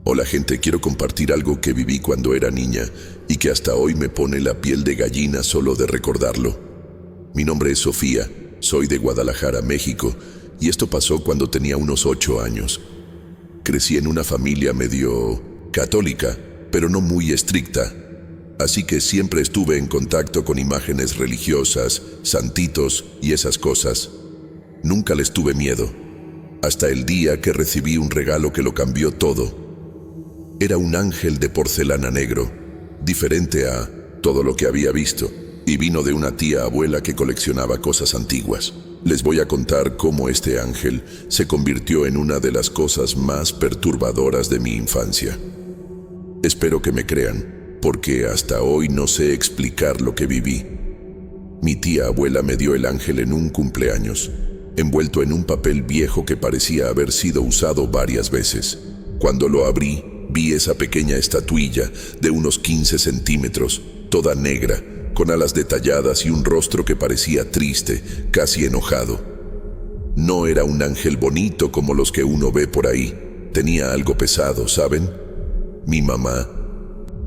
Hola gente, quiero compartir algo que viví cuando era niña y que hasta hoy me pone la piel de gallina solo de recordarlo. Mi nombre es Sofía, soy de Guadalajara, México, y esto pasó cuando tenía unos 8 años. Crecí en una familia medio católica, pero no muy estricta, así que siempre estuve en contacto con imágenes religiosas, santitos y esas cosas. Nunca les tuve miedo, hasta el día que recibí un regalo que lo cambió todo. Era un ángel de porcelana negro, diferente a todo lo que había visto, y vino de una tía abuela que coleccionaba cosas antiguas. Les voy a contar cómo este ángel se convirtió en una de las cosas más perturbadoras de mi infancia. Espero que me crean, porque hasta hoy no sé explicar lo que viví. Mi tía abuela me dio el ángel en un cumpleaños, envuelto en un papel viejo que parecía haber sido usado varias veces. Cuando lo abrí, vi esa pequeña estatuilla de unos 15 centímetros, toda negra, con alas detalladas y un rostro que parecía triste, casi enojado. No era un ángel bonito como los que uno ve por ahí. Tenía algo pesado, ¿saben? Mi mamá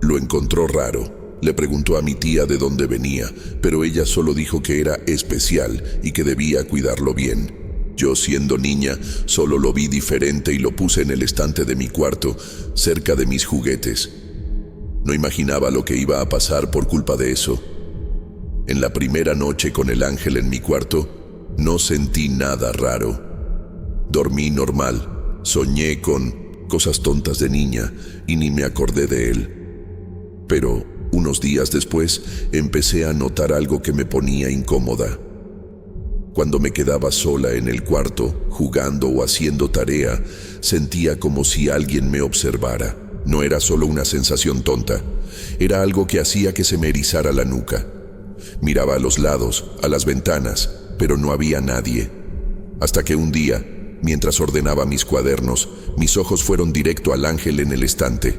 lo encontró raro. Le preguntó a mi tía de dónde venía, pero ella solo dijo que era especial y que debía cuidarlo bien. Yo, siendo niña, solo lo vi diferente y lo puse en el estante de mi cuarto, cerca de mis juguetes. No imaginaba lo que iba a pasar por culpa de eso. En la primera noche con el ángel en mi cuarto, no sentí nada raro. Dormí normal, soñé con cosas tontas de niña y ni me acordé de él. Pero unos días después empecé a notar algo que me ponía incómoda. Cuando me quedaba sola en el cuarto, jugando o haciendo tarea, sentía como si alguien me observara. No era solo una sensación tonta, era algo que hacía que se me erizara la nuca. Miraba a los lados, a las ventanas, pero no había nadie. Hasta que un día, mientras ordenaba mis cuadernos, mis ojos fueron directo al ángel en el estante.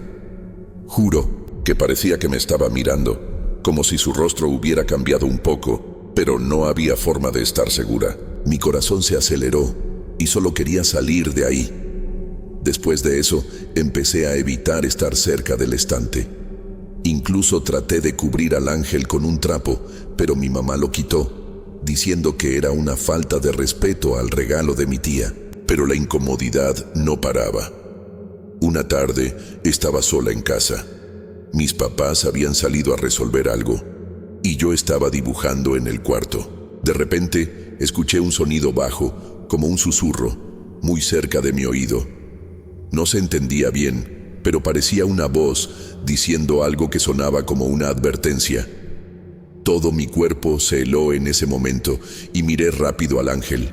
Juro que parecía que me estaba mirando, como si su rostro hubiera cambiado un poco, pero no había forma de estar segura. Mi corazón se aceleró y solo quería salir de ahí. Después de eso, empecé a evitar estar cerca del estante. Incluso traté de cubrir al ángel con un trapo, pero mi mamá lo quitó, diciendo que era una falta de respeto al regalo de mi tía. Pero la incomodidad no paraba. Una tarde, estaba sola en casa. Mis papás habían salido a resolver algo, y yo estaba dibujando en el cuarto. De repente, escuché un sonido bajo, como un susurro, muy cerca de mi oído. No se entendía bien, pero parecía una voz diciendo algo que sonaba como una advertencia. Todo mi cuerpo se heló en ese momento y miré rápido al ángel.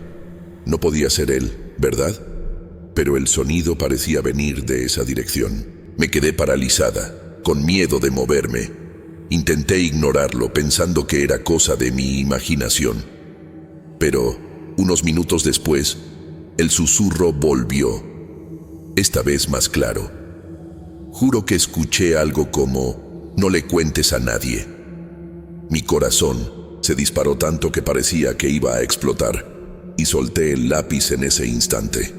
No podía ser él, ¿verdad? Pero el sonido parecía venir de esa dirección. Me quedé paralizada, con miedo de moverme. Intenté ignorarlo pensando que era cosa de mi imaginación. Pero, unos minutos después, el susurro volvió, esta vez más claro. Juro que escuché algo como, no le cuentes a nadie. Mi corazón se disparó tanto que parecía que iba a explotar, y solté el lápiz en ese instante.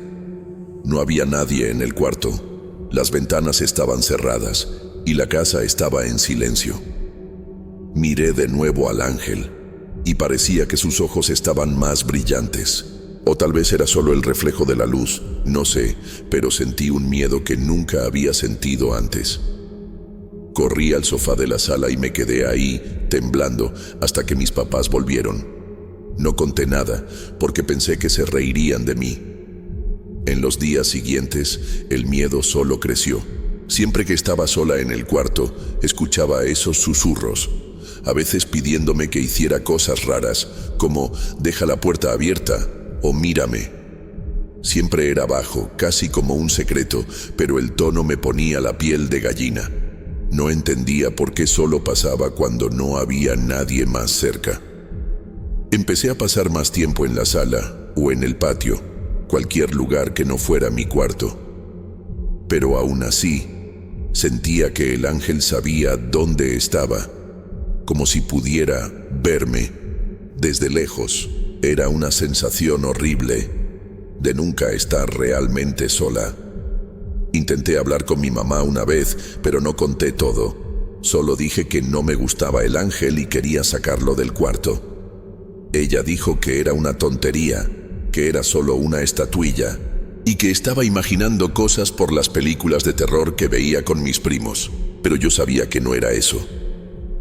No había nadie en el cuarto, las ventanas estaban cerradas, y la casa estaba en silencio. Miré de nuevo al ángel, y parecía que sus ojos estaban más brillantes. O tal vez era solo el reflejo de la luz, no sé, pero sentí un miedo que nunca había sentido antes. Corrí al sofá de la sala y me quedé ahí, temblando, hasta que mis papás volvieron. No conté nada, porque pensé que se reirían de mí. En los días siguientes, el miedo solo creció. Siempre que estaba sola en el cuarto, escuchaba esos susurros, a veces pidiéndome que hiciera cosas raras, como deja la puerta abierta o mírame. Siempre era bajo, casi como un secreto, pero el tono me ponía la piel de gallina. No entendía por qué solo pasaba cuando no había nadie más cerca. Empecé a pasar más tiempo en la sala o en el patio, cualquier lugar que no fuera mi cuarto. Pero aún así, sentía que el ángel sabía dónde estaba, como si pudiera verme desde lejos. Era una sensación horrible de nunca estar realmente sola. Intenté hablar con mi mamá una vez, pero no conté todo. Solo dije que no me gustaba el ángel y quería sacarlo del cuarto. Ella dijo que era una tontería, que era solo una estatuilla, y que estaba imaginando cosas por las películas de terror que veía con mis primos. Pero yo sabía que no era eso.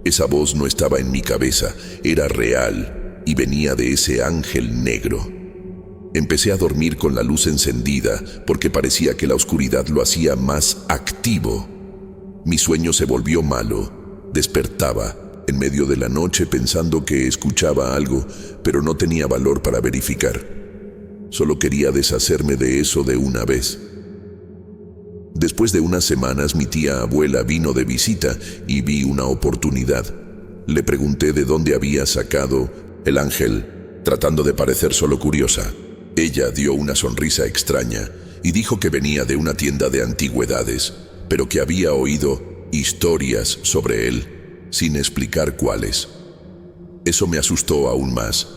Esa voz no estaba en mi cabeza, era real y venía de ese ángel negro. Empecé a dormir con la luz encendida porque parecía que la oscuridad lo hacía más activo. Mi sueño se volvió malo. Despertaba en medio de la noche pensando que escuchaba algo, pero no tenía valor para verificar. Solo quería deshacerme de eso de una vez. Después de unas semanas, mi tía abuela vino de visita y vi una oportunidad. Le pregunté de dónde había sacado el ángel, tratando de parecer solo curiosa. Ella dio una sonrisa extraña y dijo que venía de una tienda de antigüedades, pero que había oído historias sobre él, sin explicar cuáles. Eso me asustó aún más,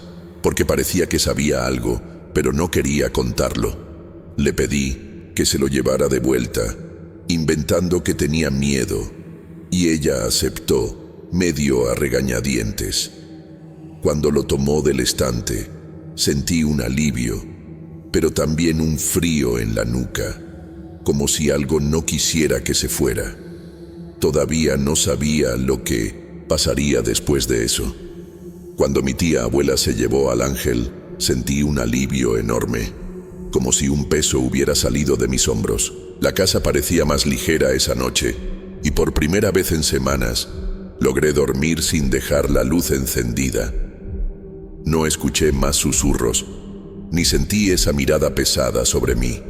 porque parecía que sabía algo, pero no quería contarlo. Le pedí que se lo llevara de vuelta, inventando que tenía miedo, y ella aceptó, medio a regañadientes. Cuando lo tomó del estante, sentí un alivio, pero también un frío en la nuca, como si algo no quisiera que se fuera. Todavía no sabía lo que pasaría después de eso. Cuando mi tía abuela se llevó al ángel, sentí un alivio enorme, como si un peso hubiera salido de mis hombros. La casa parecía más ligera esa noche, y por primera vez en semanas, logré dormir sin dejar la luz encendida. No escuché más susurros, ni sentí esa mirada pesada sobre mí.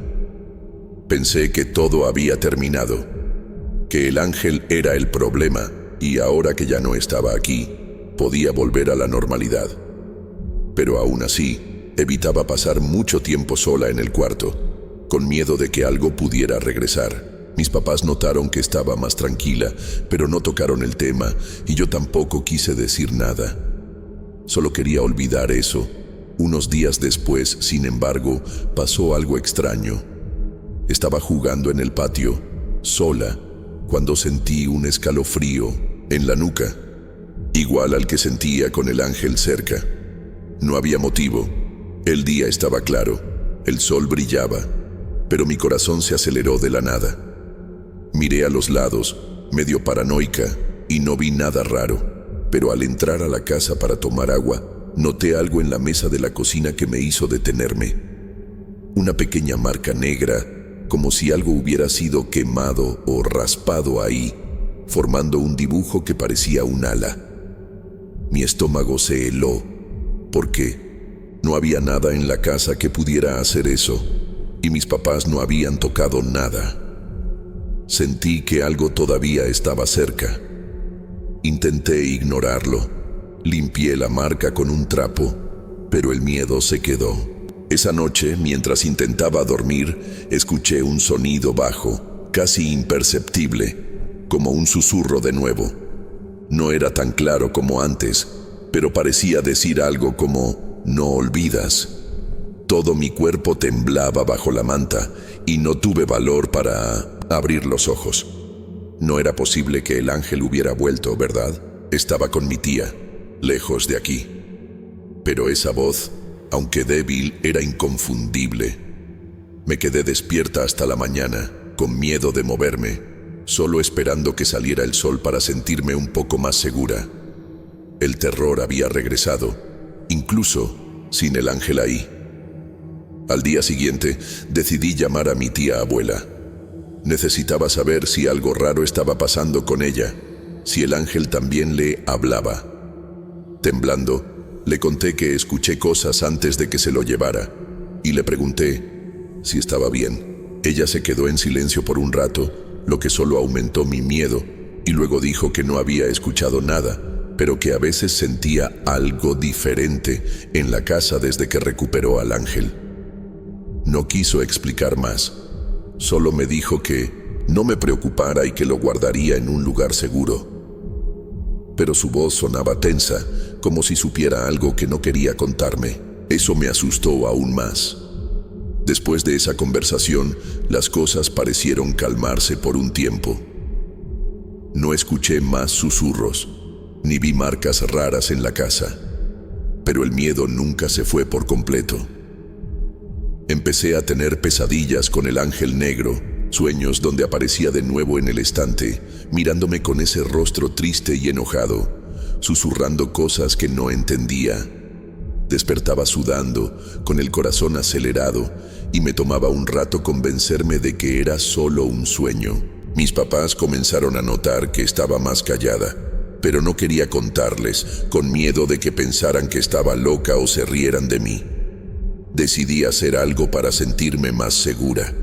Pensé que todo había terminado, que el ángel era el problema, y ahora que ya no estaba aquí, podía volver a la normalidad. Pero aún así, evitaba pasar mucho tiempo sola en el cuarto, con miedo de que algo pudiera regresar. Mis papás notaron que estaba más tranquila, pero no tocaron el tema, y yo tampoco quise decir nada. Solo quería olvidar eso. Unos días después, sin embargo, pasó algo extraño. Estaba jugando en el patio, sola, cuando sentí un escalofrío en la nuca, igual al que sentía con el ángel cerca. No había motivo. El día estaba claro, el sol brillaba, pero mi corazón se aceleró de la nada. Miré a los lados, medio paranoica, y no vi nada raro. Pero al entrar a la casa para tomar agua, noté algo en la mesa de la cocina que me hizo detenerme. Una pequeña marca negra, como si algo hubiera sido quemado o raspado ahí, formando un dibujo que parecía un ala. Mi estómago se heló, porque no había nada en la casa que pudiera hacer eso, y mis papás no habían tocado nada. Sentí que algo todavía estaba cerca. Intenté ignorarlo. Limpié la marca con un trapo, pero el miedo se quedó. Esa noche, mientras intentaba dormir, escuché un sonido bajo, casi imperceptible, como un susurro de nuevo. No era tan claro como antes, pero parecía decir algo como «no olvidas». Todo mi cuerpo temblaba bajo la manta y no tuve valor para abrir los ojos. No era posible que el ángel hubiera vuelto, ¿verdad? Estaba con mi tía, lejos de aquí. Pero esa voz, aunque débil, era inconfundible. Me quedé despierta hasta la mañana, con miedo de moverme, solo esperando que saliera el sol para sentirme un poco más segura. El terror había regresado, incluso sin el ángel ahí. Al día siguiente, decidí llamar a mi tía abuela. Necesitaba saber si algo raro estaba pasando con ella, si el ángel también le hablaba. Temblando, le conté que escuché cosas antes de que se lo llevara, y le pregunté si estaba bien. Ella se quedó en silencio por un rato, lo que solo aumentó mi miedo, y luego dijo que no había escuchado nada, pero que a veces sentía algo diferente en la casa desde que recuperó al ángel. No quiso explicar más. Solo me dijo que no me preocupara y que lo guardaría en un lugar seguro. Pero su voz sonaba tensa, como si supiera algo que no quería contarme. Eso me asustó aún más. Después de esa conversación, las cosas parecieron calmarse por un tiempo. No escuché más susurros, ni vi marcas raras en la casa, pero el miedo nunca se fue por completo. Empecé a tener pesadillas con el ángel negro, sueños donde aparecía de nuevo en el estante, mirándome con ese rostro triste y enojado, susurrando cosas que no entendía. Despertaba sudando, con el corazón acelerado, y me tomaba un rato convencerme de que era solo un sueño. Mis papás comenzaron a notar que estaba más callada, pero no quería contarles, con miedo de que pensaran que estaba loca o se rieran de mí. Decidí hacer algo para sentirme más segura.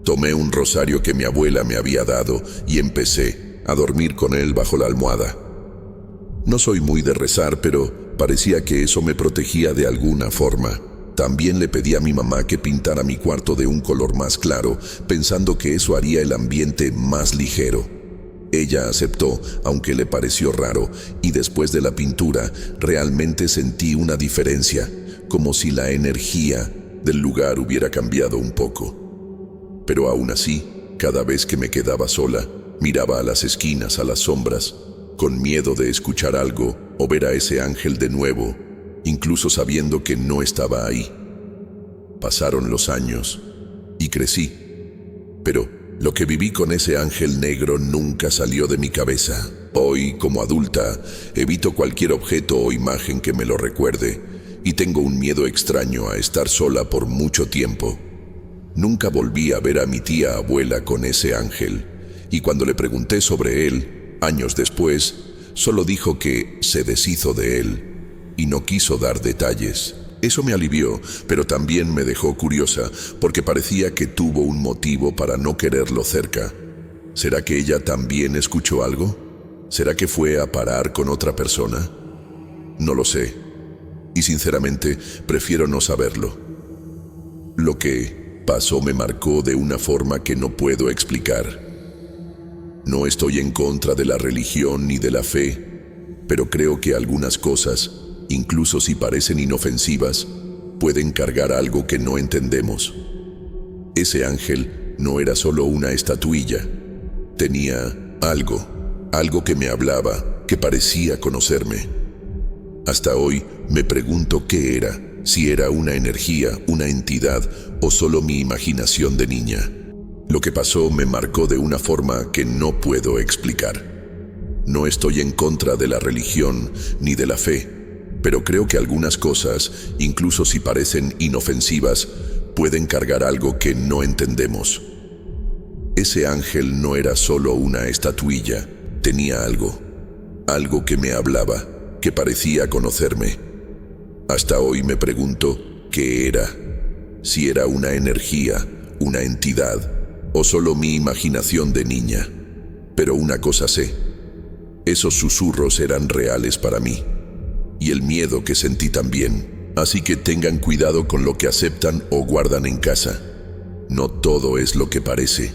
Tomé un rosario que mi abuela me había dado y empecé a dormir con él bajo la almohada. No soy muy de rezar, pero parecía que eso me protegía de alguna forma. También le pedí a mi mamá que pintara mi cuarto de un color más claro, pensando que eso haría el ambiente más ligero. Ella aceptó, aunque le pareció raro, y después de la pintura realmente sentí una diferencia, como si la energía del lugar hubiera cambiado un poco. Pero aún así, cada vez que me quedaba sola, miraba a las esquinas, a las sombras, con miedo de escuchar algo o ver a ese ángel de nuevo, incluso sabiendo que no estaba ahí. Pasaron los años y crecí, pero lo que viví con ese ángel negro nunca salió de mi cabeza. Hoy, como adulta, evito cualquier objeto o imagen que me lo recuerde, y tengo un miedo extraño a estar sola por mucho tiempo. Nunca volví a ver a mi tía abuela con ese ángel, y cuando le pregunté sobre él, años después, solo dijo que se deshizo de él, y no quiso dar detalles. Eso me alivió, pero también me dejó curiosa, porque parecía que tuvo un motivo para no quererlo cerca. ¿Será que ella también escuchó algo? ¿Será que fue a parar con otra persona? No lo sé, y sinceramente prefiero no saberlo. Lo que pasó me marcó de una forma que no puedo explicar. No estoy en contra de la religión ni de la fe, pero creo que algunas cosas, incluso si parecen inofensivas, pueden cargar algo que no entendemos. Ese ángel no era solo una estatuilla. Tenía algo que me hablaba, que parecía conocerme. Hasta hoy me pregunto qué era, si era una energía, una entidad o solo mi imaginación de niña. Lo que pasó me marcó de una forma que no puedo explicar. No estoy en contra de la religión ni de la fe, pero creo que algunas cosas, incluso si parecen inofensivas, pueden cargar algo que no entendemos. Ese ángel no era solo una estatuilla, tenía algo que me hablaba, que parecía conocerme. Hasta hoy me pregunto qué era, si era una energía, una entidad, o solo mi imaginación de niña. Pero una cosa sé, esos susurros eran reales para mí, y el miedo que sentí también. Así que tengan cuidado con lo que aceptan o guardan en casa. No todo es lo que parece.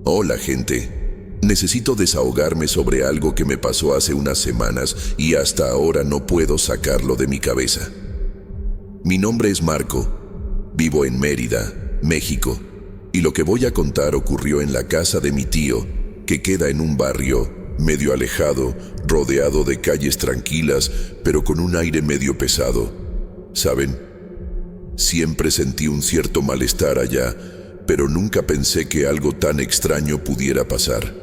Hola gente, necesito desahogarme sobre algo que me pasó hace unas semanas y hasta ahora no puedo sacarlo de mi cabeza. Mi nombre es Marco, vivo en Mérida, México, y lo que voy a contar ocurrió en la casa de mi tío, que queda en un barrio medio alejado, rodeado de calles tranquilas, pero con un aire medio pesado. ¿Saben? Siempre sentí un cierto malestar allá, pero nunca pensé que algo tan extraño pudiera pasar.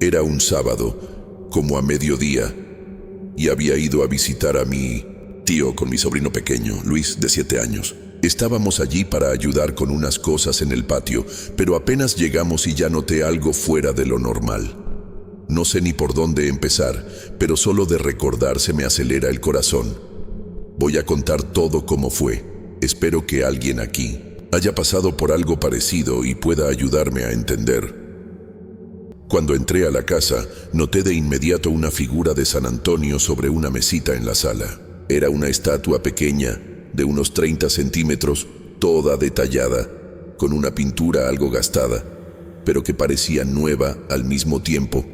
Era un sábado, como a mediodía, y había ido a visitar a mi tío con mi sobrino pequeño, Luis, de 7 años. Estábamos allí para ayudar con unas cosas en el patio, pero apenas llegamos y ya noté algo fuera de lo normal. No sé ni por dónde empezar, pero solo de recordar se me acelera el corazón. Voy a contar todo como fue. Espero que alguien aquí haya pasado por algo parecido y pueda ayudarme a entender. Cuando entré a la casa, noté de inmediato una figura de San Antonio sobre una mesita en la sala. Era una estatua pequeña, de unos 30 centímetros, toda detallada, con una pintura algo gastada, pero que parecía nueva al mismo tiempo.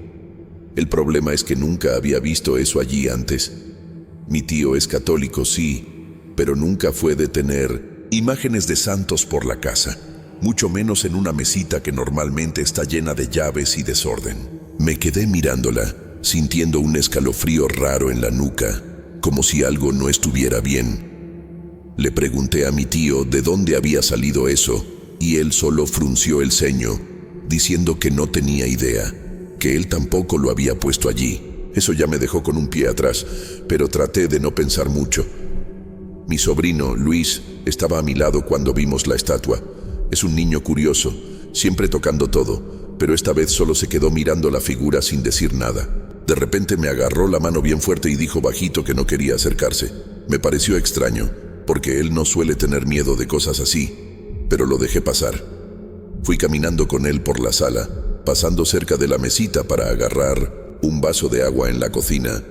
El problema es que nunca había visto eso allí antes. Mi tío es católico, sí, pero nunca fue de tener imágenes de santos por la casa, mucho menos en una mesita que normalmente está llena de llaves y desorden. Me quedé mirándola, sintiendo un escalofrío raro en la nuca, como si algo no estuviera bien. Le pregunté a mi tío de dónde había salido eso, y él solo frunció el ceño, diciendo que no tenía idea, que él tampoco lo había puesto allí. Eso ya me dejó con un pie atrás, pero traté de no pensar mucho. Mi sobrino, Luis, estaba a mi lado cuando vimos la estatua. Es un niño curioso, siempre tocando todo, pero esta vez solo se quedó mirando la figura sin decir nada. De repente me agarró la mano bien fuerte y dijo bajito que no quería acercarse. Me pareció extraño, porque él no suele tener miedo de cosas así, pero lo dejé pasar. Fui caminando con él por la sala, pasando cerca de la mesita para agarrar un vaso de agua en la cocina,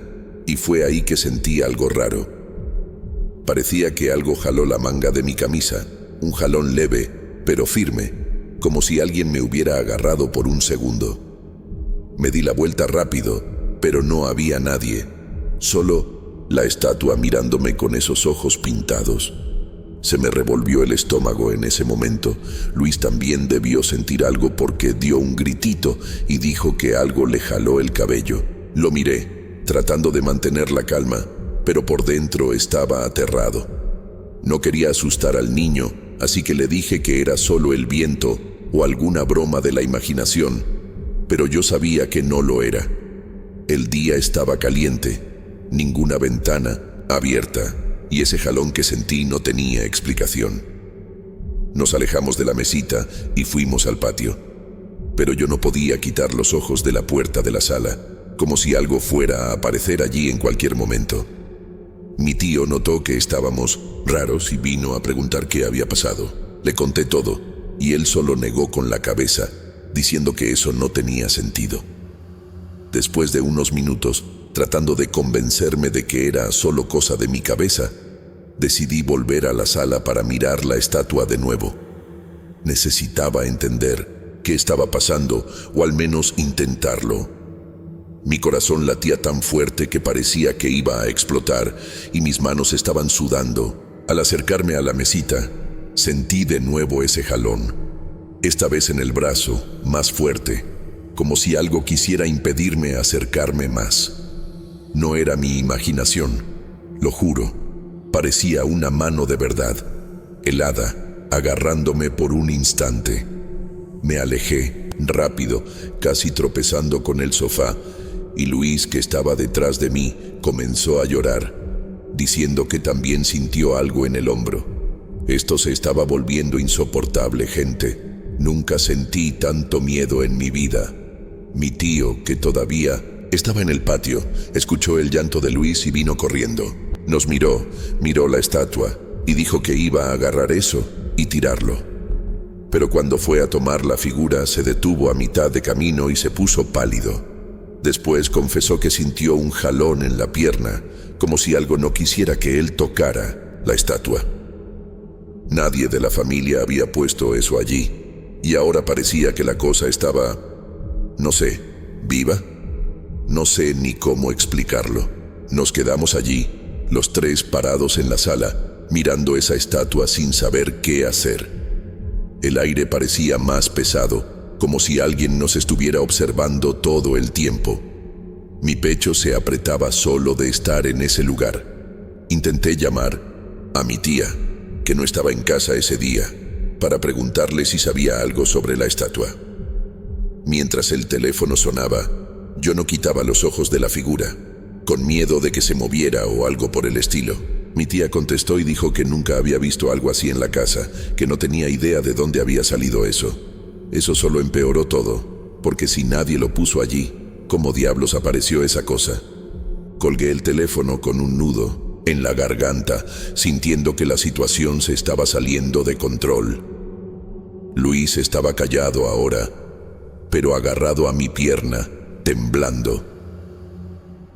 y fue ahí que sentí algo raro. Parecía que algo jaló la manga de mi camisa, un jalón leve, pero firme, como si alguien me hubiera agarrado por un segundo. Me di la vuelta rápido, pero no había nadie, solo la estatua mirándome con esos ojos pintados. Se me revolvió el estómago en ese momento. Luis también debió sentir algo porque dio un gritito y dijo que algo le jaló el cabello. Lo miré, tratando de mantener la calma, pero por dentro estaba aterrado. No quería asustar al niño, así que le dije que era solo el viento o alguna broma de la imaginación, pero yo sabía que no lo era. El día estaba caliente, ninguna ventana abierta, y ese jalón que sentí no tenía explicación. Nos alejamos de la mesita y fuimos al patio, pero yo no podía quitar los ojos de la puerta de la sala, como si algo fuera a aparecer allí en cualquier momento. Mi tío notó que estábamos raros y vino a preguntar qué había pasado. Le conté todo, y él solo negó con la cabeza, diciendo que eso no tenía sentido. Después de unos minutos, tratando de convencerme de que era solo cosa de mi cabeza, decidí volver a la sala para mirar la estatua de nuevo. Necesitaba entender qué estaba pasando, o al menos intentarlo. Mi corazón latía tan fuerte que parecía que iba a explotar, y mis manos estaban sudando. Al acercarme a la mesita, sentí de nuevo ese jalón, esta vez en el brazo, más fuerte, como si algo quisiera impedirme acercarme más. No era mi imaginación, lo juro. Parecía una mano de verdad, helada, agarrándome por un instante. Me alejé, rápido, casi tropezando con el sofá, y Luis, que estaba detrás de mí, comenzó a llorar, diciendo que también sintió algo en el hombro. Esto se estaba volviendo insoportable, gente. Nunca sentí tanto miedo en mi vida. Mi tío, que todavía estaba en el patio, escuchó el llanto de Luis y vino corriendo. Nos miró la estatua y dijo que iba a agarrar eso y tirarlo. Pero cuando fue a tomar la figura, se detuvo a mitad de camino y se puso pálido. Después confesó que sintió un jalón en la pierna, como si algo no quisiera que él tocara la estatua. Nadie de la familia había puesto eso allí, y ahora parecía que la cosa estaba, no sé, viva. No sé ni cómo explicarlo. Nos quedamos allí, los tres parados en la sala, mirando esa estatua sin saber qué hacer. El aire parecía más pesado, como si alguien nos estuviera observando todo el tiempo. Mi pecho se apretaba solo de estar en ese lugar. Intenté llamar a mi tía, que no estaba en casa ese día, para preguntarle si sabía algo sobre la estatua. Mientras el teléfono sonaba, yo no quitaba los ojos de la figura, con miedo de que se moviera o algo por el estilo. Mi tía contestó y dijo que nunca había visto algo así en la casa, que no tenía idea de dónde había salido eso. Eso solo empeoró todo, porque si nadie lo puso allí, ¿cómo diablos apareció esa cosa? Colgué el teléfono con un nudo en la garganta, sintiendo que la situación se estaba saliendo de control. Luis estaba callado ahora, pero agarrado a mi pierna, temblando.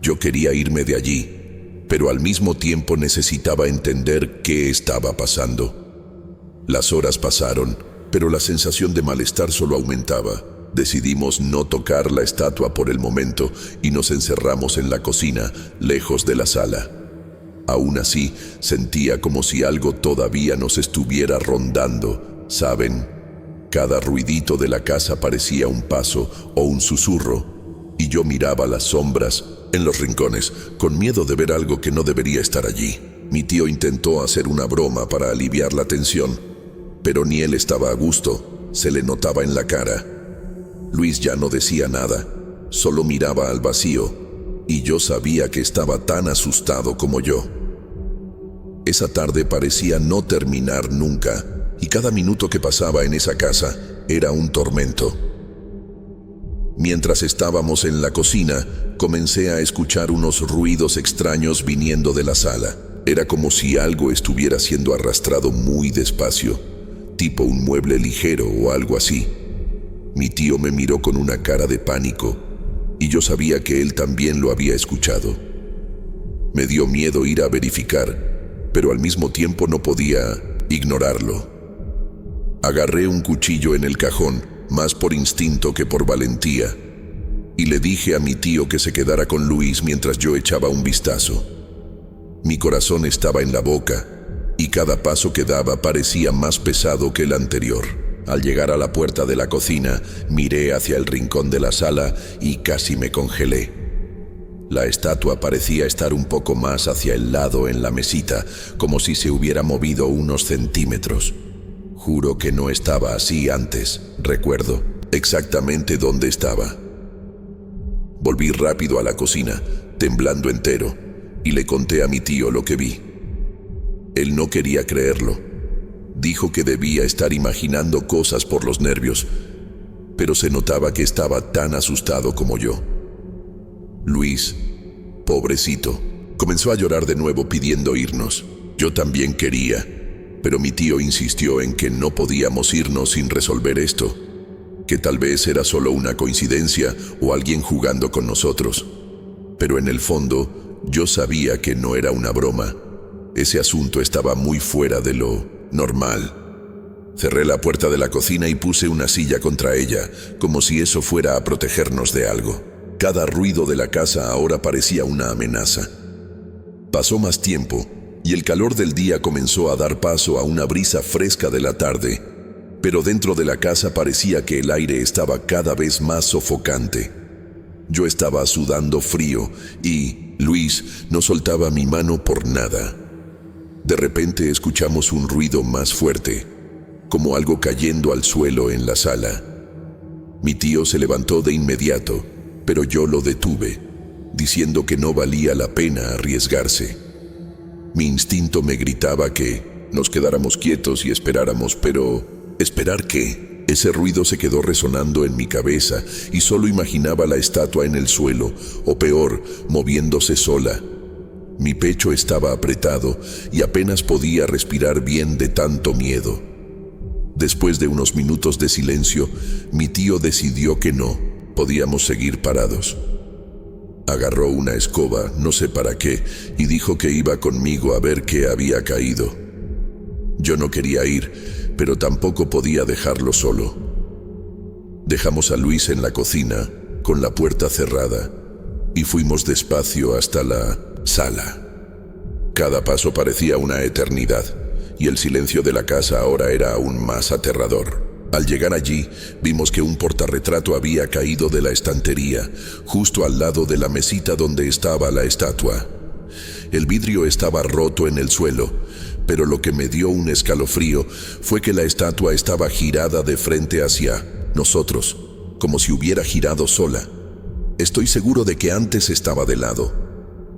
Yo quería irme de allí, pero al mismo tiempo necesitaba entender qué estaba pasando. Las horas pasaron, pero la sensación de malestar solo aumentaba. Decidimos no tocar la estatua por el momento y nos encerramos en la cocina, lejos de la sala. Aún así, sentía como si algo todavía nos estuviera rondando, ¿saben? Cada ruidito de la casa parecía un paso o un susurro, y yo miraba las sombras en los rincones, con miedo de ver algo que no debería estar allí. Mi tío intentó hacer una broma para aliviar la tensión, pero ni él estaba a gusto, se le notaba en la cara. Luis ya no decía nada, solo miraba al vacío, y yo sabía que estaba tan asustado como yo. Esa tarde parecía no terminar nunca, y cada minuto que pasaba en esa casa era un tormento. Mientras estábamos en la cocina, comencé a escuchar unos ruidos extraños viniendo de la sala. Era como si algo estuviera siendo arrastrado muy despacio, tipo un mueble ligero o algo así. Mi tío me miró con una cara de pánico, y yo sabía que él también lo había escuchado. Me dio miedo ir a verificar, pero al mismo tiempo no podía ignorarlo. Agarré un cuchillo en el cajón, más por instinto que por valentía, y le dije a mi tío que se quedara con Luis mientras yo echaba un vistazo. Mi corazón estaba en la boca, y cada paso que daba parecía más pesado que el anterior. Al llegar a la puerta de la cocina, miré hacia el rincón de la sala y casi me congelé. La estatua parecía estar un poco más hacia el lado en la mesita, como si se hubiera movido unos centímetros. Juro que no estaba así antes, recuerdo exactamente dónde estaba. Volví rápido a la cocina, temblando entero, y le conté a mi tío lo que vi. Él no quería creerlo. Dijo que debía estar imaginando cosas por los nervios, pero se notaba que estaba tan asustado como yo. Luis, pobrecito, comenzó a llorar de nuevo pidiendo irnos. Yo también quería, pero mi tío insistió en que no podíamos irnos sin resolver esto, que tal vez era solo una coincidencia o alguien jugando con nosotros. Pero en el fondo, yo sabía que no era una broma. Ese asunto estaba muy fuera de lo normal. Cerré la puerta de la cocina y puse una silla contra ella, como si eso fuera a protegernos de algo. Cada ruido de la casa ahora parecía una amenaza. Pasó más tiempo, y el calor del día comenzó a dar paso a una brisa fresca de la tarde, pero dentro de la casa parecía que el aire estaba cada vez más sofocante. Yo estaba sudando frío y Luis no soltaba mi mano por nada. De repente escuchamos un ruido más fuerte, como algo cayendo al suelo en la sala. Mi tío se levantó de inmediato, pero yo lo detuve, diciendo que no valía la pena arriesgarse. Mi instinto me gritaba que nos quedáramos quietos y esperáramos, pero ¿esperar qué? Ese ruido se quedó resonando en mi cabeza y solo imaginaba la estatua en el suelo, o peor, moviéndose sola. Mi pecho estaba apretado y apenas podía respirar bien de tanto miedo. Después de unos minutos de silencio, mi tío decidió que no podíamos seguir parados. Agarró una escoba, no sé para qué, y dijo que iba conmigo a ver qué había caído. Yo no quería ir, pero tampoco podía dejarlo solo. Dejamos a Luis en la cocina, con la puerta cerrada, y fuimos despacio hasta la sala. Cada paso parecía una eternidad, y el silencio de la casa ahora era aún más aterrador. Al llegar allí, vimos que un portarretrato había caído de la estantería, justo al lado de la mesita donde estaba la estatua. El vidrio estaba roto en el suelo, pero lo que me dio un escalofrío fue que la estatua estaba girada de frente hacia nosotros, como si hubiera girado sola. Estoy seguro de que antes estaba de lado.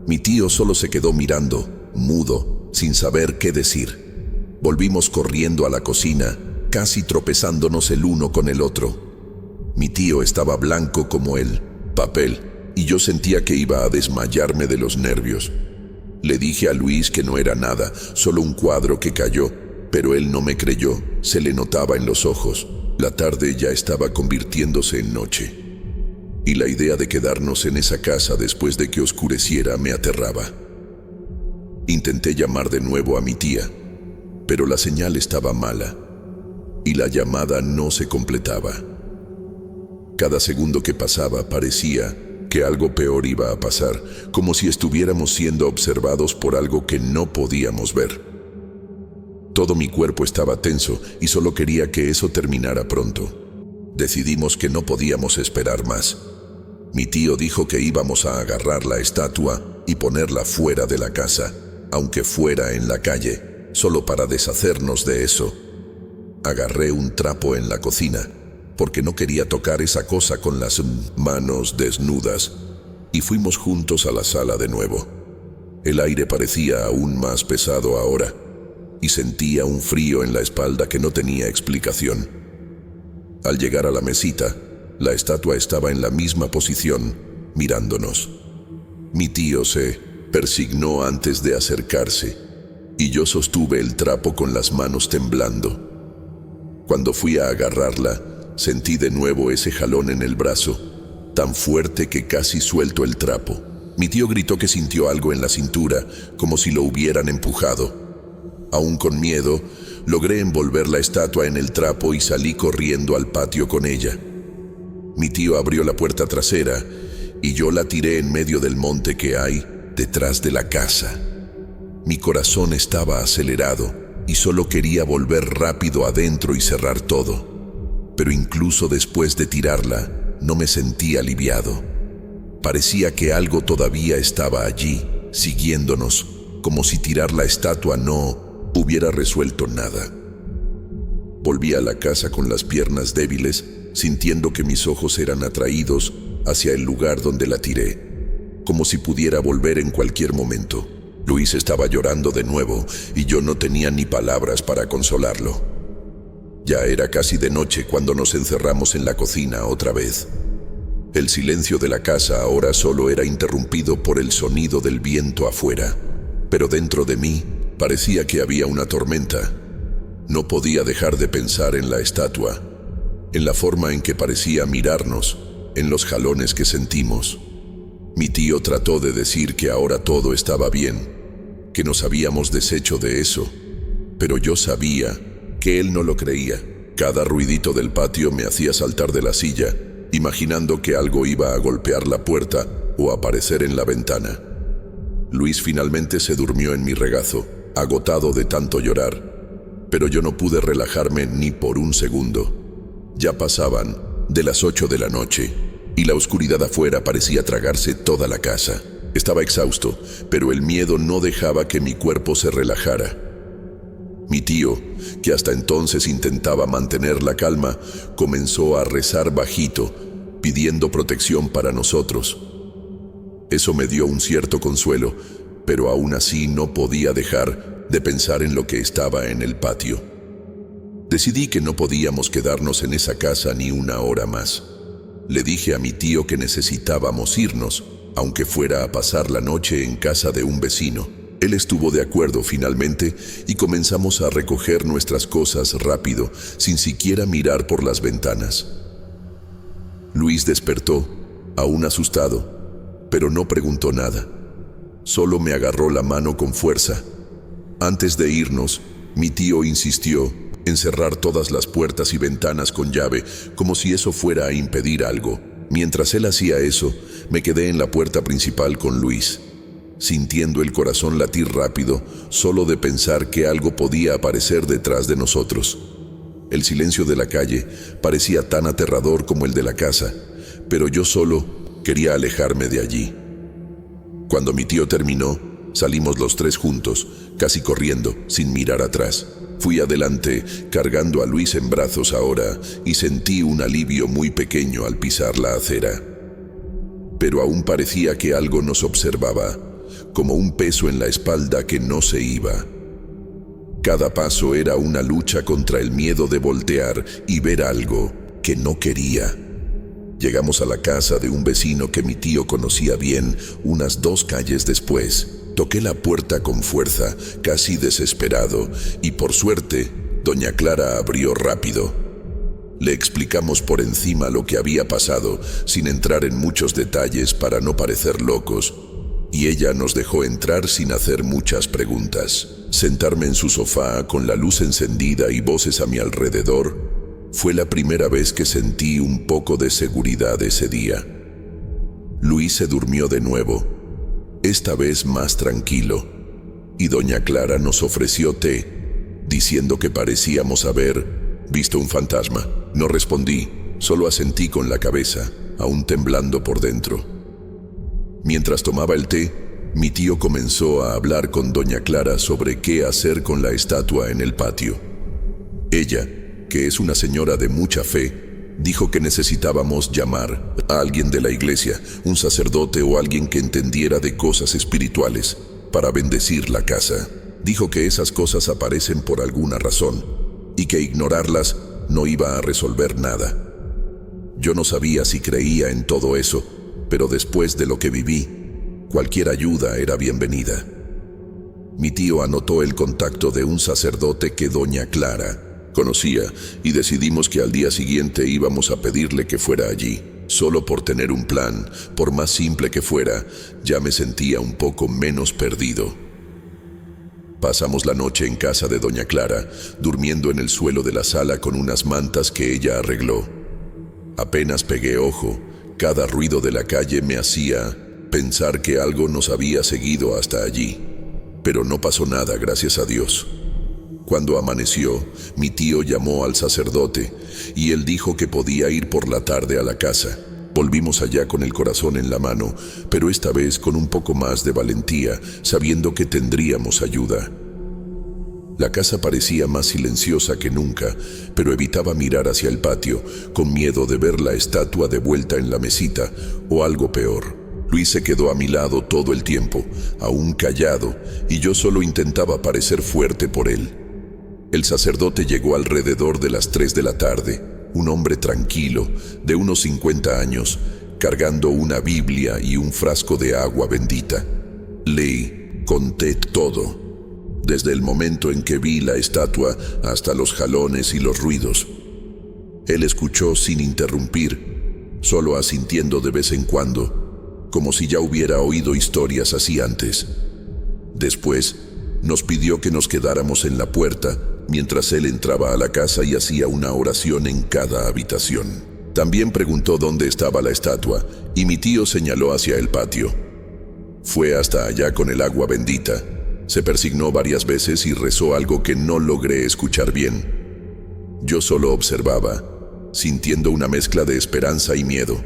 Mi tío solo se quedó mirando, mudo, sin saber qué decir. Volvimos corriendo a la cocina, casi tropezándonos el uno con el otro. Mi tío estaba blanco como el papel, y yo sentía que iba a desmayarme de los nervios. Le dije a Luis que no era nada, solo un cuadro que cayó, pero él no me creyó, se le notaba en los ojos. La tarde ya estaba convirtiéndose en noche, y la idea de quedarnos en esa casa después de que oscureciera me aterraba. Intenté llamar de nuevo a mi tía, pero la señal estaba mala, y la llamada no se completaba. Cada segundo que pasaba parecía que algo peor iba a pasar, como si estuviéramos siendo observados por algo que no podíamos ver. Todo mi cuerpo estaba tenso y solo quería que eso terminara pronto. Decidimos que no podíamos esperar más. Mi tío dijo que íbamos a agarrar la estatua y ponerla fuera de la casa, aunque fuera en la calle, solo para deshacernos de eso. Agarré un trapo en la cocina, porque no quería tocar esa cosa con las manos desnudas, y fuimos juntos a la sala de nuevo. El aire parecía aún más pesado ahora, y sentía un frío en la espalda que no tenía explicación. Al llegar a la mesita, la estatua estaba en la misma posición, mirándonos. Mi tío se persignó antes de acercarse, y yo sostuve el trapo con las manos temblando. Cuando fui a agarrarla, sentí de nuevo ese jalón en el brazo, tan fuerte que casi suelto el trapo. Mi tío gritó que sintió algo en la cintura, como si lo hubieran empujado. Aún con miedo, logré envolver la estatua en el trapo y salí corriendo al patio con ella. Mi tío abrió la puerta trasera y yo la tiré en medio del monte que hay detrás de la casa. Mi corazón estaba acelerado y solo quería volver rápido adentro y cerrar todo. Pero incluso después de tirarla, no me sentí aliviado. Parecía que algo todavía estaba allí, siguiéndonos, como si tirar la estatua no hubiera resuelto nada. Volví a la casa con las piernas débiles, sintiendo que mis ojos eran atraídos hacia el lugar donde la tiré, como si pudiera volver en cualquier momento. Luis estaba llorando de nuevo y yo no tenía ni palabras para consolarlo. Ya era casi de noche cuando nos encerramos en la cocina otra vez. El silencio de la casa ahora solo era interrumpido por el sonido del viento afuera, pero dentro de mí parecía que había una tormenta. No podía dejar de pensar en la estatua, en la forma en que parecía mirarnos, en los jalones que sentimos. Mi tío trató de decir que ahora todo estaba bien, que nos habíamos deshecho de eso, pero yo sabía que él no lo creía. Cada ruidito del patio me hacía saltar de la silla, imaginando que algo iba a golpear la puerta o aparecer en la ventana. Luis finalmente se durmió en mi regazo, agotado de tanto llorar, pero yo no pude relajarme ni por un segundo. Ya pasaban de las 8 de la noche y la oscuridad afuera parecía tragarse toda la casa. Estaba exhausto, pero el miedo no dejaba que mi cuerpo se relajara. Mi tío, que hasta entonces intentaba mantener la calma, comenzó a rezar bajito, pidiendo protección para nosotros. Eso me dio un cierto consuelo, pero aún así no podía dejar de pensar en lo que estaba en el patio. Decidí que no podíamos quedarnos en esa casa ni una hora más. Le dije a mi tío que necesitábamos irnos, aunque fuera a pasar la noche en casa de un vecino. Él estuvo de acuerdo finalmente y comenzamos a recoger nuestras cosas rápido, sin siquiera mirar por las ventanas. Luis despertó, aún asustado, pero no preguntó nada. Solo me agarró la mano con fuerza. Antes de irnos, mi tío insistió en cerrar todas las puertas y ventanas con llave, como si eso fuera a impedir algo. Mientras él hacía eso, me quedé en la puerta principal con Luis, sintiendo el corazón latir rápido, solo de pensar que algo podía aparecer detrás de nosotros. El silencio de la calle parecía tan aterrador como el de la casa, pero yo solo quería alejarme de allí. Cuando mi tío terminó, salimos los tres juntos, casi corriendo, sin mirar atrás. Fui adelante, cargando a Luis en brazos ahora, y sentí un alivio muy pequeño al pisar la acera. Pero aún parecía que algo nos observaba, como un peso en la espalda que no se iba. Cada paso era una lucha contra el miedo de voltear y ver algo que no quería. Llegamos a la casa de un vecino que mi tío conocía bien, unas 2 calles después. Toqué la puerta con fuerza, casi desesperado, y por suerte, doña Clara abrió rápido. Le explicamos por encima lo que había pasado, sin entrar en muchos detalles para no parecer locos, y ella nos dejó entrar sin hacer muchas preguntas. Sentarme en su sofá con la luz encendida y voces a mi alrededor Fue la primera vez que sentí un poco de seguridad ese día. Luis se durmió de nuevo, esta vez más tranquilo, y doña Clara nos ofreció té, diciendo que parecíamos haber visto un fantasma. No respondí, solo asentí con la cabeza, aún temblando por dentro. Mientras tomaba el té, mi tío comenzó a hablar con doña Clara sobre qué hacer con la estatua en el patio. Ella, que es una señora de mucha fe, dijo que necesitábamos llamar a alguien de la iglesia, un sacerdote o alguien que entendiera de cosas espirituales, para bendecir la casa. Dijo que esas cosas aparecen por alguna razón, y que ignorarlas no iba a resolver nada. Yo no sabía si creía en todo eso, pero después de lo que viví, cualquier ayuda era bienvenida. Mi tío anotó el contacto de un sacerdote que doña Clara conocía y decidimos que al día siguiente íbamos a pedirle que fuera allí. Solo por tener un plan, por más simple que fuera, ya me sentía un poco menos perdido. Pasamos la noche en casa de doña Clara, durmiendo en el suelo de la sala con unas mantas que ella arregló. Apenas pegué ojo, cada ruido de la calle me hacía pensar que algo nos había seguido hasta allí. Pero no pasó nada, gracias a Dios. Cuando amaneció, mi tío llamó al sacerdote y él dijo que podía ir por la tarde a la casa. Volvimos allá con el corazón en la mano, pero esta vez con un poco más de valentía, sabiendo que tendríamos ayuda. La casa parecía más silenciosa que nunca, pero evitaba mirar hacia el patio, con miedo de ver la estatua de vuelta en la mesita, o algo peor. Luis se quedó a mi lado todo el tiempo, aún callado, y yo solo intentaba parecer fuerte por él. El sacerdote llegó alrededor de las 3 de la tarde, un hombre tranquilo, de unos 50 años, cargando una Biblia y un frasco de agua bendita. Le conté todo, desde el momento en que vi la estatua hasta los jalones y los ruidos. Él escuchó sin interrumpir, solo asintiendo de vez en cuando, como si ya hubiera oído historias así antes. Después, nos pidió que nos quedáramos en la puerta mientras él entraba a la casa y hacía una oración en cada habitación. También preguntó dónde estaba la estatua y mi tío señaló hacia el patio. Fue hasta allá con el agua bendita. Se persignó varias veces y rezó algo que no logré escuchar bien. Yo solo observaba, sintiendo una mezcla de esperanza y miedo.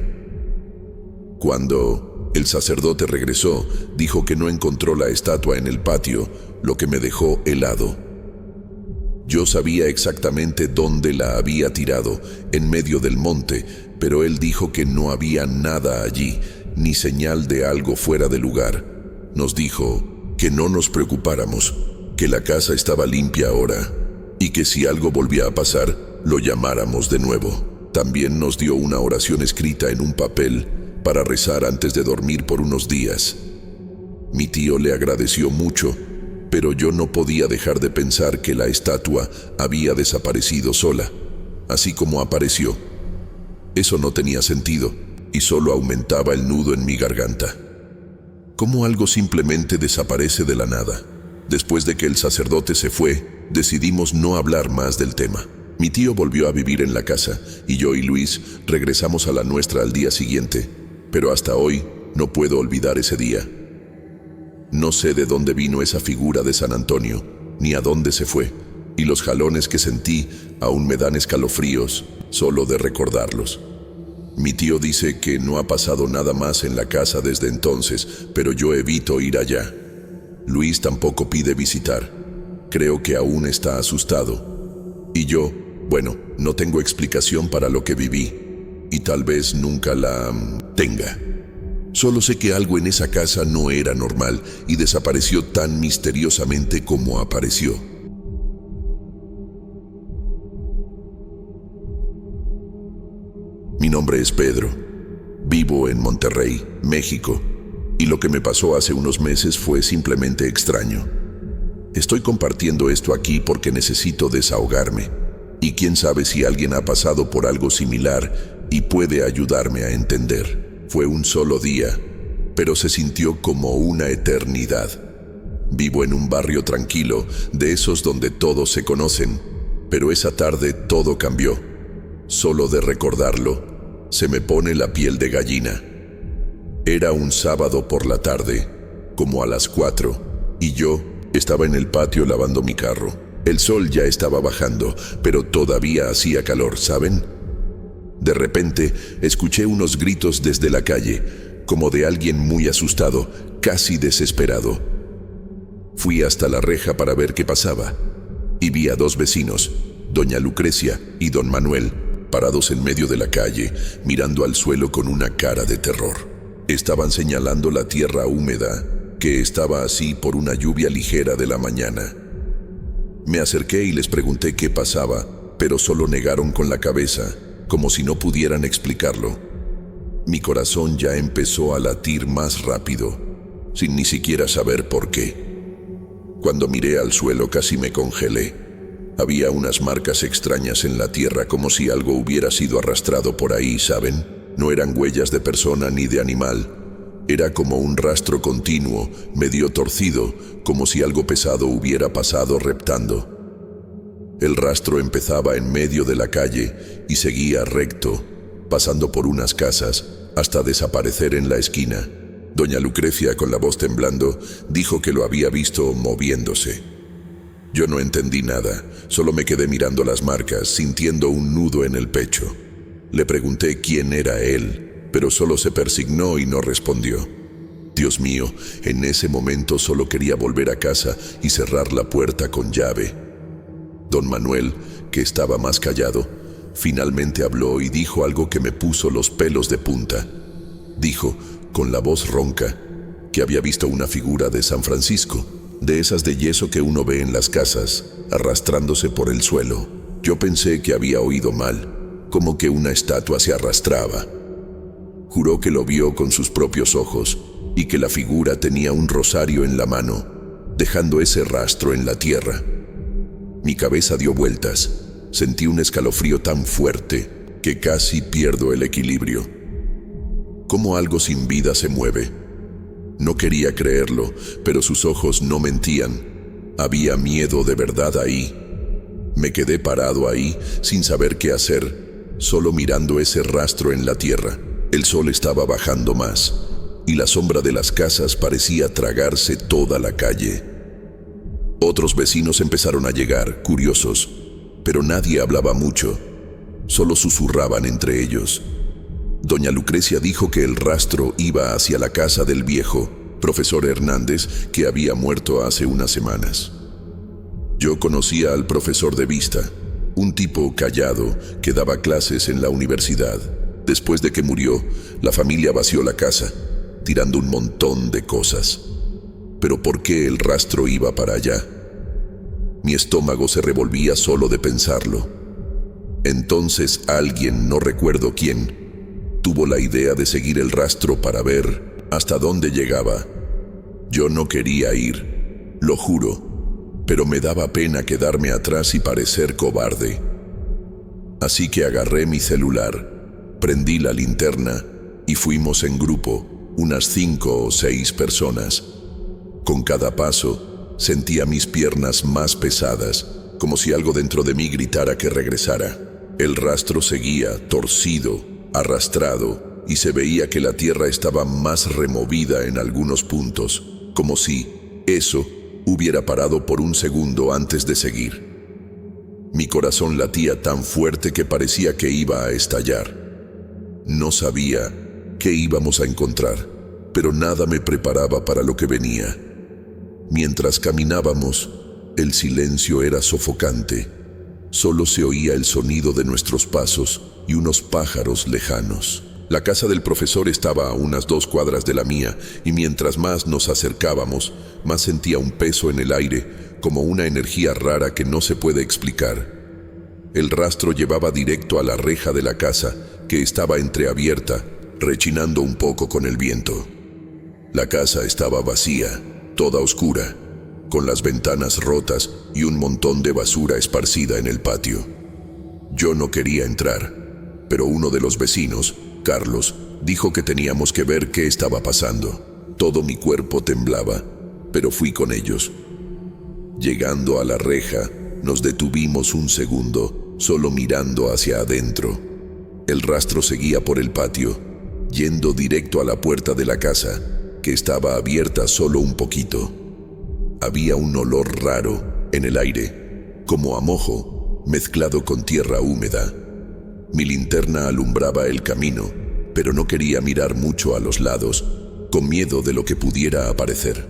Cuando el sacerdote regresó, dijo que no encontró la estatua en el patio, lo que me dejó helado. Yo sabía exactamente dónde la había tirado, en medio del monte, pero él dijo que no había nada allí, ni señal de algo fuera de lugar. Nos dijo que no nos preocupáramos, que la casa estaba limpia ahora, y que si algo volvía a pasar, lo llamáramos de nuevo. También nos dio una oración escrita en un papel para rezar antes de dormir por unos días. Mi tío le agradeció mucho, pero yo no podía dejar de pensar que la estatua había desaparecido sola, así como apareció. Eso no tenía sentido y solo aumentaba el nudo en mi garganta. ¿Cómo algo simplemente desaparece de la nada? Después de que el sacerdote se fue, decidimos no hablar más del tema. Mi tío volvió a vivir en la casa y yo y Luis regresamos a la nuestra al día siguiente, pero hasta hoy no puedo olvidar ese día. No sé de dónde vino esa figura de San Antonio, ni a dónde se fue, y los jalones que sentí aún me dan escalofríos solo de recordarlos. Mi tío dice que no ha pasado nada más en la casa desde entonces, pero yo evito ir allá. Luis tampoco pide visitar. Creo que aún está asustado. Y yo, bueno, no tengo explicación para lo que viví, y tal vez nunca la tenga. Solo sé que algo en esa casa no era normal y desapareció tan misteriosamente como apareció. Mi nombre es Pedro. Vivo en Monterrey, México, y lo que me pasó hace unos meses fue simplemente extraño. Estoy compartiendo esto aquí porque necesito desahogarme, y quién sabe si alguien ha pasado por algo similar y puede ayudarme a entender. Fue un solo día, pero se sintió como una eternidad. Vivo en un barrio tranquilo, de esos donde todos se conocen, pero esa tarde todo cambió. Solo de recordarlo, se me pone la piel de gallina. Era un sábado por la tarde, como a las 4, y yo estaba en el patio lavando mi carro. El sol ya estaba bajando, pero todavía hacía calor, ¿saben? De repente, escuché unos gritos desde la calle, como de alguien muy asustado, casi desesperado. Fui hasta la reja para ver qué pasaba, y vi a 2 vecinos, doña Lucrecia y don Manuel, parados en medio de la calle, mirando al suelo con una cara de terror. Estaban señalando la tierra húmeda, que estaba así por una lluvia ligera de la mañana. Me acerqué y les pregunté qué pasaba, pero solo negaron con la cabeza, como si no pudieran explicarlo. Mi corazón ya empezó a latir más rápido, sin ni siquiera saber por qué. Cuando miré al suelo casi me congelé. Había unas marcas extrañas en la tierra, como si algo hubiera sido arrastrado por ahí, ¿saben? No eran huellas de persona ni de animal. Era como un rastro continuo, medio torcido, como si algo pesado hubiera pasado reptando. El rastro empezaba en medio de la calle y seguía recto, pasando por unas casas, hasta desaparecer en la esquina. Doña Lucrecia, con la voz temblando, dijo que lo había visto moviéndose. Yo no entendí nada, solo me quedé mirando las marcas, sintiendo un nudo en el pecho. Le pregunté quién era él, pero solo se persignó y no respondió. Dios mío, en ese momento solo quería volver a casa y cerrar la puerta con llave. Don Manuel, que estaba más callado, finalmente habló y dijo algo que me puso los pelos de punta. Dijo, con la voz ronca, que había visto una figura de San Francisco, de esas de yeso que uno ve en las casas, arrastrándose por el suelo. Yo pensé que había oído mal, como que una estatua se arrastraba. Juró que lo vio con sus propios ojos y que la figura tenía un rosario en la mano, dejando ese rastro en la tierra. Mi cabeza dio vueltas. Sentí un escalofrío tan fuerte que casi pierdo el equilibrio. ¿Cómo algo sin vida se mueve? No quería creerlo, pero sus ojos no mentían. Había miedo de verdad ahí. Me quedé parado ahí, sin saber qué hacer, solo mirando ese rastro en la tierra. El sol estaba bajando más, y la sombra de las casas parecía tragarse toda la calle. Otros vecinos empezaron a llegar, curiosos, pero nadie hablaba mucho, solo susurraban entre ellos. Doña Lucrecia dijo que el rastro iba hacia la casa del viejo, profesor Hernández, que había muerto hace unas semanas. Yo conocía al profesor de vista, un tipo callado que daba clases en la universidad. Después de que murió, la familia vació la casa, tirando un montón de cosas. ¿Pero por qué el rastro iba para allá? Mi estómago se revolvía solo de pensarlo. Entonces alguien, no recuerdo quién, tuvo la idea de seguir el rastro para ver hasta dónde llegaba. Yo no quería ir, lo juro, pero me daba pena quedarme atrás y parecer cobarde. Así que agarré mi celular, prendí la linterna y fuimos en grupo, unas 5 o 6 personas. Con cada paso, sentía mis piernas más pesadas, como si algo dentro de mí gritara que regresara. El rastro seguía, torcido, arrastrado, y se veía que la tierra estaba más removida en algunos puntos, como si eso hubiera parado por un segundo antes de seguir. Mi corazón latía tan fuerte que parecía que iba a estallar. No sabía qué íbamos a encontrar, pero nada me preparaba para lo que venía. Mientras caminábamos, el silencio era sofocante. Solo se oía el sonido de nuestros pasos y unos pájaros lejanos. La casa del profesor estaba a unas 2 cuadras de la mía, y mientras más nos acercábamos, más sentía un peso en el aire, como una energía rara que no se puede explicar. El rastro llevaba directo a la reja de la casa, que estaba entreabierta, rechinando un poco con el viento. La casa estaba vacía, toda oscura, con las ventanas rotas y un montón de basura esparcida en el patio. Yo no quería entrar, pero uno de los vecinos, Carlos, dijo que teníamos que ver qué estaba pasando. Todo mi cuerpo temblaba, pero fui con ellos. Llegando a la reja, nos detuvimos un segundo solo mirando hacia adentro. El rastro seguía por el patio, yendo directo a la puerta de la casa, que estaba abierta solo un poquito. Había un olor raro en el aire, como a mojo, mezclado con tierra húmeda. Mi linterna alumbraba el camino, pero no quería mirar mucho a los lados, con miedo de lo que pudiera aparecer.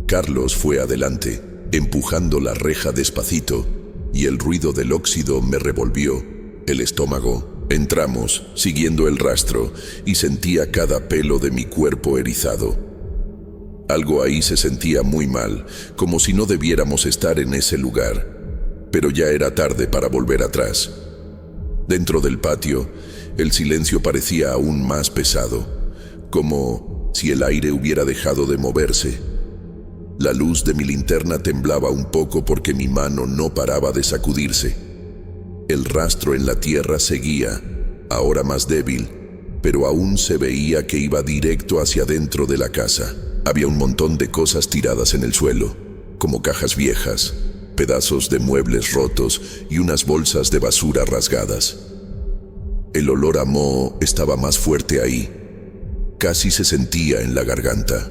Carlos fue adelante, empujando la reja despacito, y el ruido del óxido me revolvió el estómago. Entramos, siguiendo el rastro, y sentía cada pelo de mi cuerpo erizado. Algo ahí se sentía muy mal, como si no debiéramos estar en ese lugar, pero ya era tarde para volver atrás. Dentro del patio, el silencio parecía aún más pesado, como si el aire hubiera dejado de moverse. La luz de mi linterna temblaba un poco porque mi mano no paraba de sacudirse. El rastro en la tierra seguía, ahora más débil, pero aún se veía que iba directo hacia dentro de la casa. Había un montón de cosas tiradas en el suelo, como cajas viejas, pedazos de muebles rotos y unas bolsas de basura rasgadas. El olor a moho estaba más fuerte ahí. Casi se sentía en la garganta.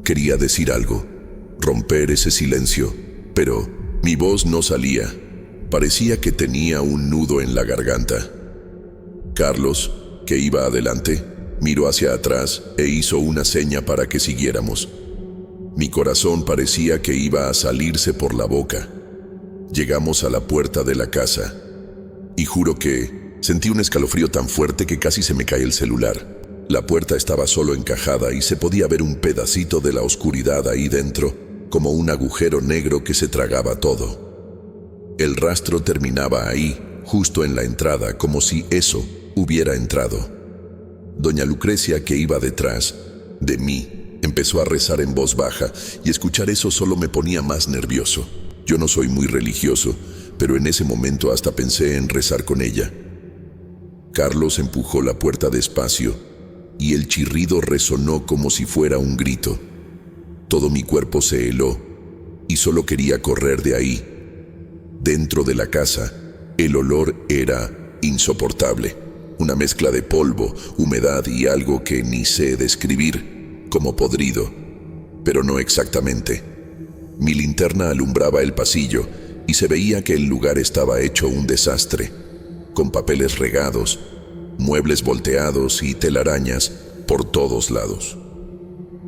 Quería decir algo, romper ese silencio, pero mi voz no salía. Parecía que tenía un nudo en la garganta. Carlos, que iba adelante, miró hacia atrás e hizo una seña para que siguiéramos. Mi corazón parecía que iba a salirse por la boca. Llegamos a la puerta de la casa, y juro que sentí un escalofrío tan fuerte que casi se me cae el celular. La puerta estaba solo encajada y se podía ver un pedacito de la oscuridad ahí dentro, como un agujero negro que se tragaba todo. El rastro terminaba ahí, justo en la entrada, como si eso hubiera entrado. Doña Lucrecia, que iba detrás de mí, empezó a rezar en voz baja, y escuchar eso solo me ponía más nervioso. Yo no soy muy religioso, pero en ese momento hasta pensé en rezar con ella. Carlos empujó la puerta despacio, y el chirrido resonó como si fuera un grito. Todo mi cuerpo se heló, y solo quería correr de ahí. Dentro de la casa, el olor era insoportable. Una mezcla de polvo, humedad y algo que ni sé describir, como podrido, pero no exactamente. Mi linterna alumbraba el pasillo, y se veía que el lugar estaba hecho un desastre, con papeles regados, muebles volteados y telarañas por todos lados.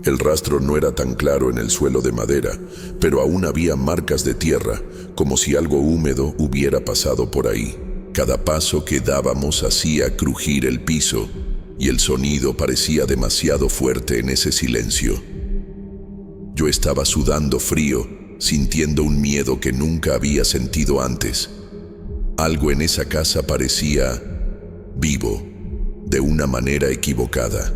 El rastro no era tan claro en el suelo de madera, pero aún había marcas de tierra, como si algo húmedo hubiera pasado por ahí. Cada paso que dábamos hacía crujir el piso, y el sonido parecía demasiado fuerte en ese silencio. Yo estaba sudando frío, sintiendo un miedo que nunca había sentido antes. Algo en esa casa parecía vivo, de una manera equivocada.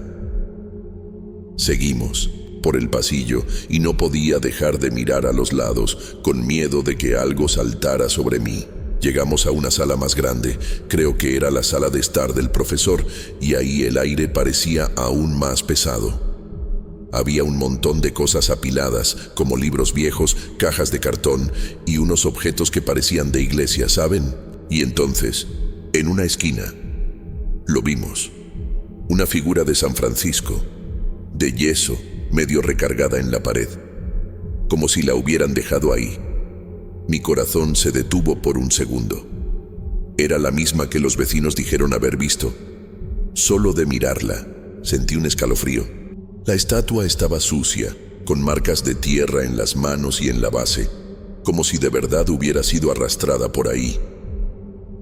Seguimos por el pasillo y no podía dejar de mirar a los lados, con miedo de que algo saltara sobre mí. Llegamos a una sala más grande, creo que era la sala de estar del profesor, y ahí el aire parecía aún más pesado. Había un montón de cosas apiladas, como libros viejos, cajas de cartón y unos objetos que parecían de iglesia, ¿saben? Y entonces, en una esquina, lo vimos. Una figura de San Francisco, de yeso, medio recargada en la pared, como si la hubieran dejado ahí. Mi corazón se detuvo por un segundo. Era la misma que los vecinos dijeron haber visto. Solo de mirarla, sentí un escalofrío. La estatua estaba sucia, con marcas de tierra en las manos y en la base, como si de verdad hubiera sido arrastrada por ahí.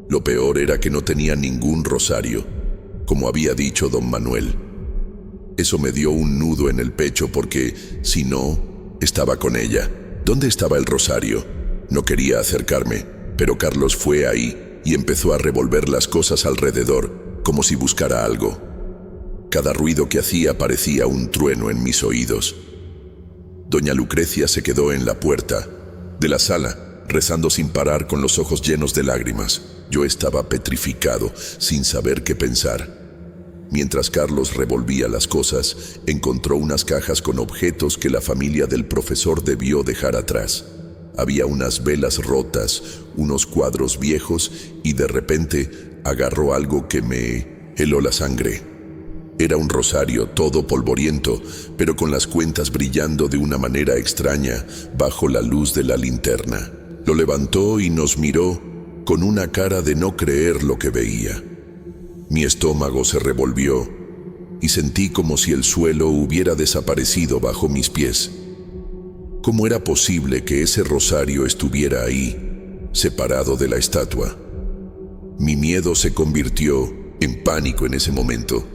Lo peor era que no tenía ningún rosario, como había dicho don Manuel. Eso me dio un nudo en el pecho porque, si no, estaba con ella. ¿Dónde estaba el rosario? No quería acercarme, pero Carlos fue ahí y empezó a revolver las cosas alrededor, como si buscara algo. Cada ruido que hacía parecía un trueno en mis oídos. Doña Lucrecia se quedó en la puerta de la sala, rezando sin parar con los ojos llenos de lágrimas. Yo estaba petrificado, sin saber qué pensar. Mientras Carlos revolvía las cosas, encontró unas cajas con objetos que la familia del profesor debió dejar atrás. Había unas velas rotas, unos cuadros viejos y de repente agarró algo que me heló la sangre. Era un rosario todo polvoriento, pero con las cuentas brillando de una manera extraña bajo la luz de la linterna. Lo levantó y nos miró con una cara de no creer lo que veía. Mi estómago se revolvió y sentí como si el suelo hubiera desaparecido bajo mis pies. ¿Cómo era posible que ese rosario estuviera ahí, separado de la estatua? Mi miedo se convirtió en pánico en ese momento.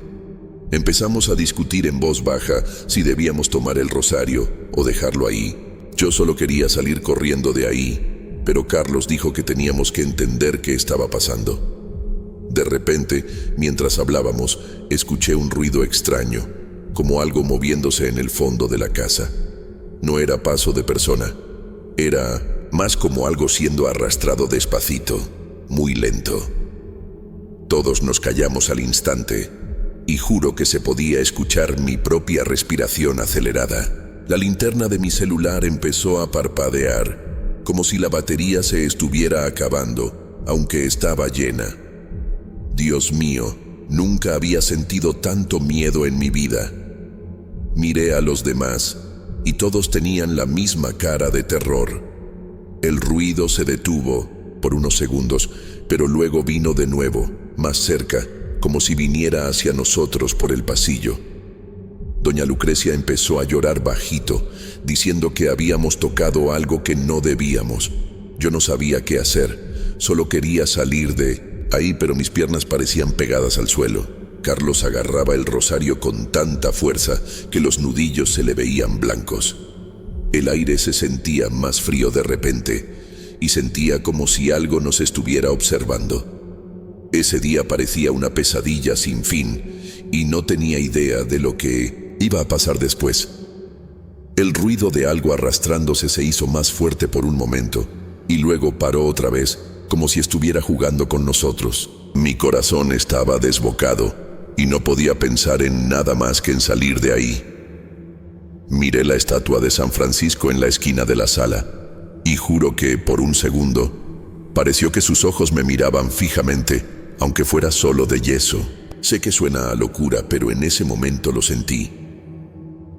Empezamos a discutir en voz baja si debíamos tomar el rosario o dejarlo ahí. Yo solo quería salir corriendo de ahí, pero Carlos dijo que teníamos que entender qué estaba pasando. De repente, mientras hablábamos, escuché un ruido extraño, como algo moviéndose en el fondo de la casa. No era paso de persona, era más como algo siendo arrastrado despacito, muy lento. Todos nos callamos al instante, y juro que se podía escuchar mi propia respiración acelerada. La linterna de mi celular empezó a parpadear, como si la batería se estuviera acabando, aunque estaba llena. Dios mío, nunca había sentido tanto miedo en mi vida. Miré a los demás, y todos tenían la misma cara de terror. El ruido se detuvo por unos segundos, pero luego vino de nuevo, más cerca, como si viniera hacia nosotros por el pasillo. Doña Lucrecia empezó a llorar bajito, diciendo que habíamos tocado algo que no debíamos. Yo no sabía qué hacer, solo quería salir de ahí, pero mis piernas parecían pegadas al suelo. Carlos agarraba el rosario con tanta fuerza que los nudillos se le veían blancos. El aire se sentía más frío de repente y sentía como si algo nos estuviera observando. Ese día parecía una pesadilla sin fin y no tenía idea de lo que iba a pasar después. El ruido de algo arrastrándose se hizo más fuerte por un momento y luego paró otra vez, como si estuviera jugando con nosotros. Mi corazón estaba desbocado y no podía pensar en nada más que en salir de ahí. Miré la estatua de San Francisco en la esquina de la sala y juro que por un segundo pareció que sus ojos me miraban fijamente, aunque fuera solo de yeso. Sé que suena a locura, pero en ese momento lo sentí.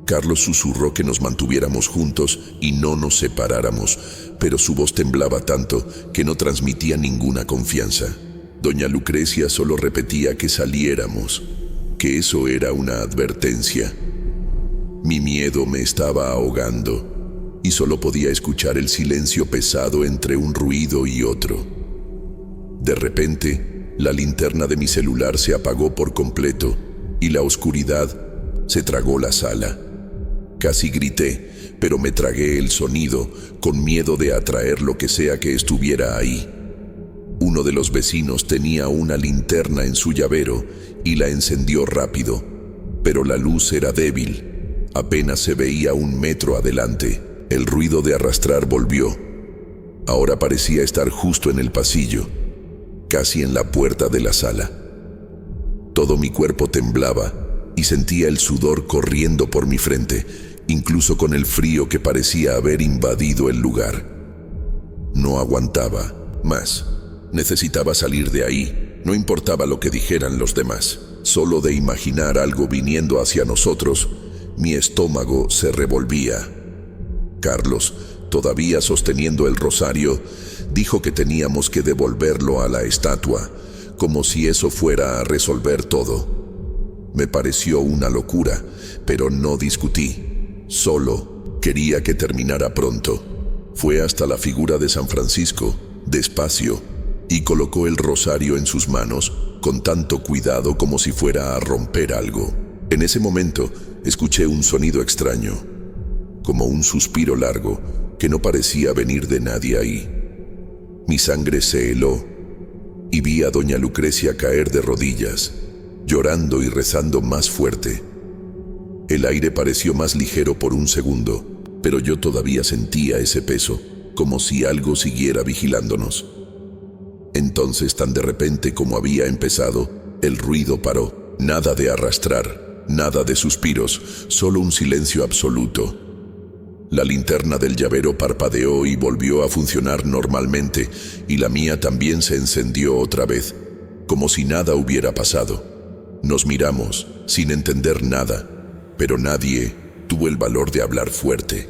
Carlos susurró que nos mantuviéramos juntos y no nos separáramos, pero su voz temblaba tanto que no transmitía ninguna confianza. Doña Lucrecia solo repetía que saliéramos, que eso era una advertencia. Mi miedo me estaba ahogando y solo podía escuchar el silencio pesado entre un ruido y otro. De repente, la linterna de mi celular se apagó por completo y la oscuridad se tragó la sala. Casi grité, pero me tragué el sonido, con miedo de atraer lo que sea que estuviera ahí. Uno de los vecinos tenía una linterna en su llavero y la encendió rápido, pero la luz era débil. Apenas se veía 1 metro adelante. El ruido de arrastrar volvió. Ahora parecía estar justo en el pasillo, casi en la puerta de la sala. Todo mi cuerpo temblaba y sentía el sudor corriendo por mi frente, incluso con el frío que parecía haber invadido el lugar. No aguantaba más. Necesitaba salir de ahí, no importaba lo que dijeran los demás. Solo de imaginar algo viniendo hacia nosotros, mi estómago se revolvía. Carlos, todavía sosteniendo el rosario, dijo que teníamos que devolverlo a la estatua, como si eso fuera a resolver todo. Me pareció una locura, pero no discutí. Solo quería que terminara pronto. Fue hasta la figura de San Francisco, despacio, y colocó el rosario en sus manos, con tanto cuidado como si fuera a romper algo. En ese momento, escuché un sonido extraño, como un suspiro largo que no parecía venir de nadie ahí. Mi sangre se heló y vi a doña Lucrecia caer de rodillas, llorando y rezando más fuerte. El aire pareció más ligero por un segundo, pero yo todavía sentía ese peso, como si algo siguiera vigilándonos. Entonces, tan de repente como había empezado, el ruido paró. Nada de arrastrar, nada de suspiros, solo un silencio absoluto. La linterna del llavero parpadeó y volvió a funcionar normalmente, y la mía también se encendió otra vez, como si nada hubiera pasado. Nos miramos, sin entender nada, pero nadie tuvo el valor de hablar fuerte.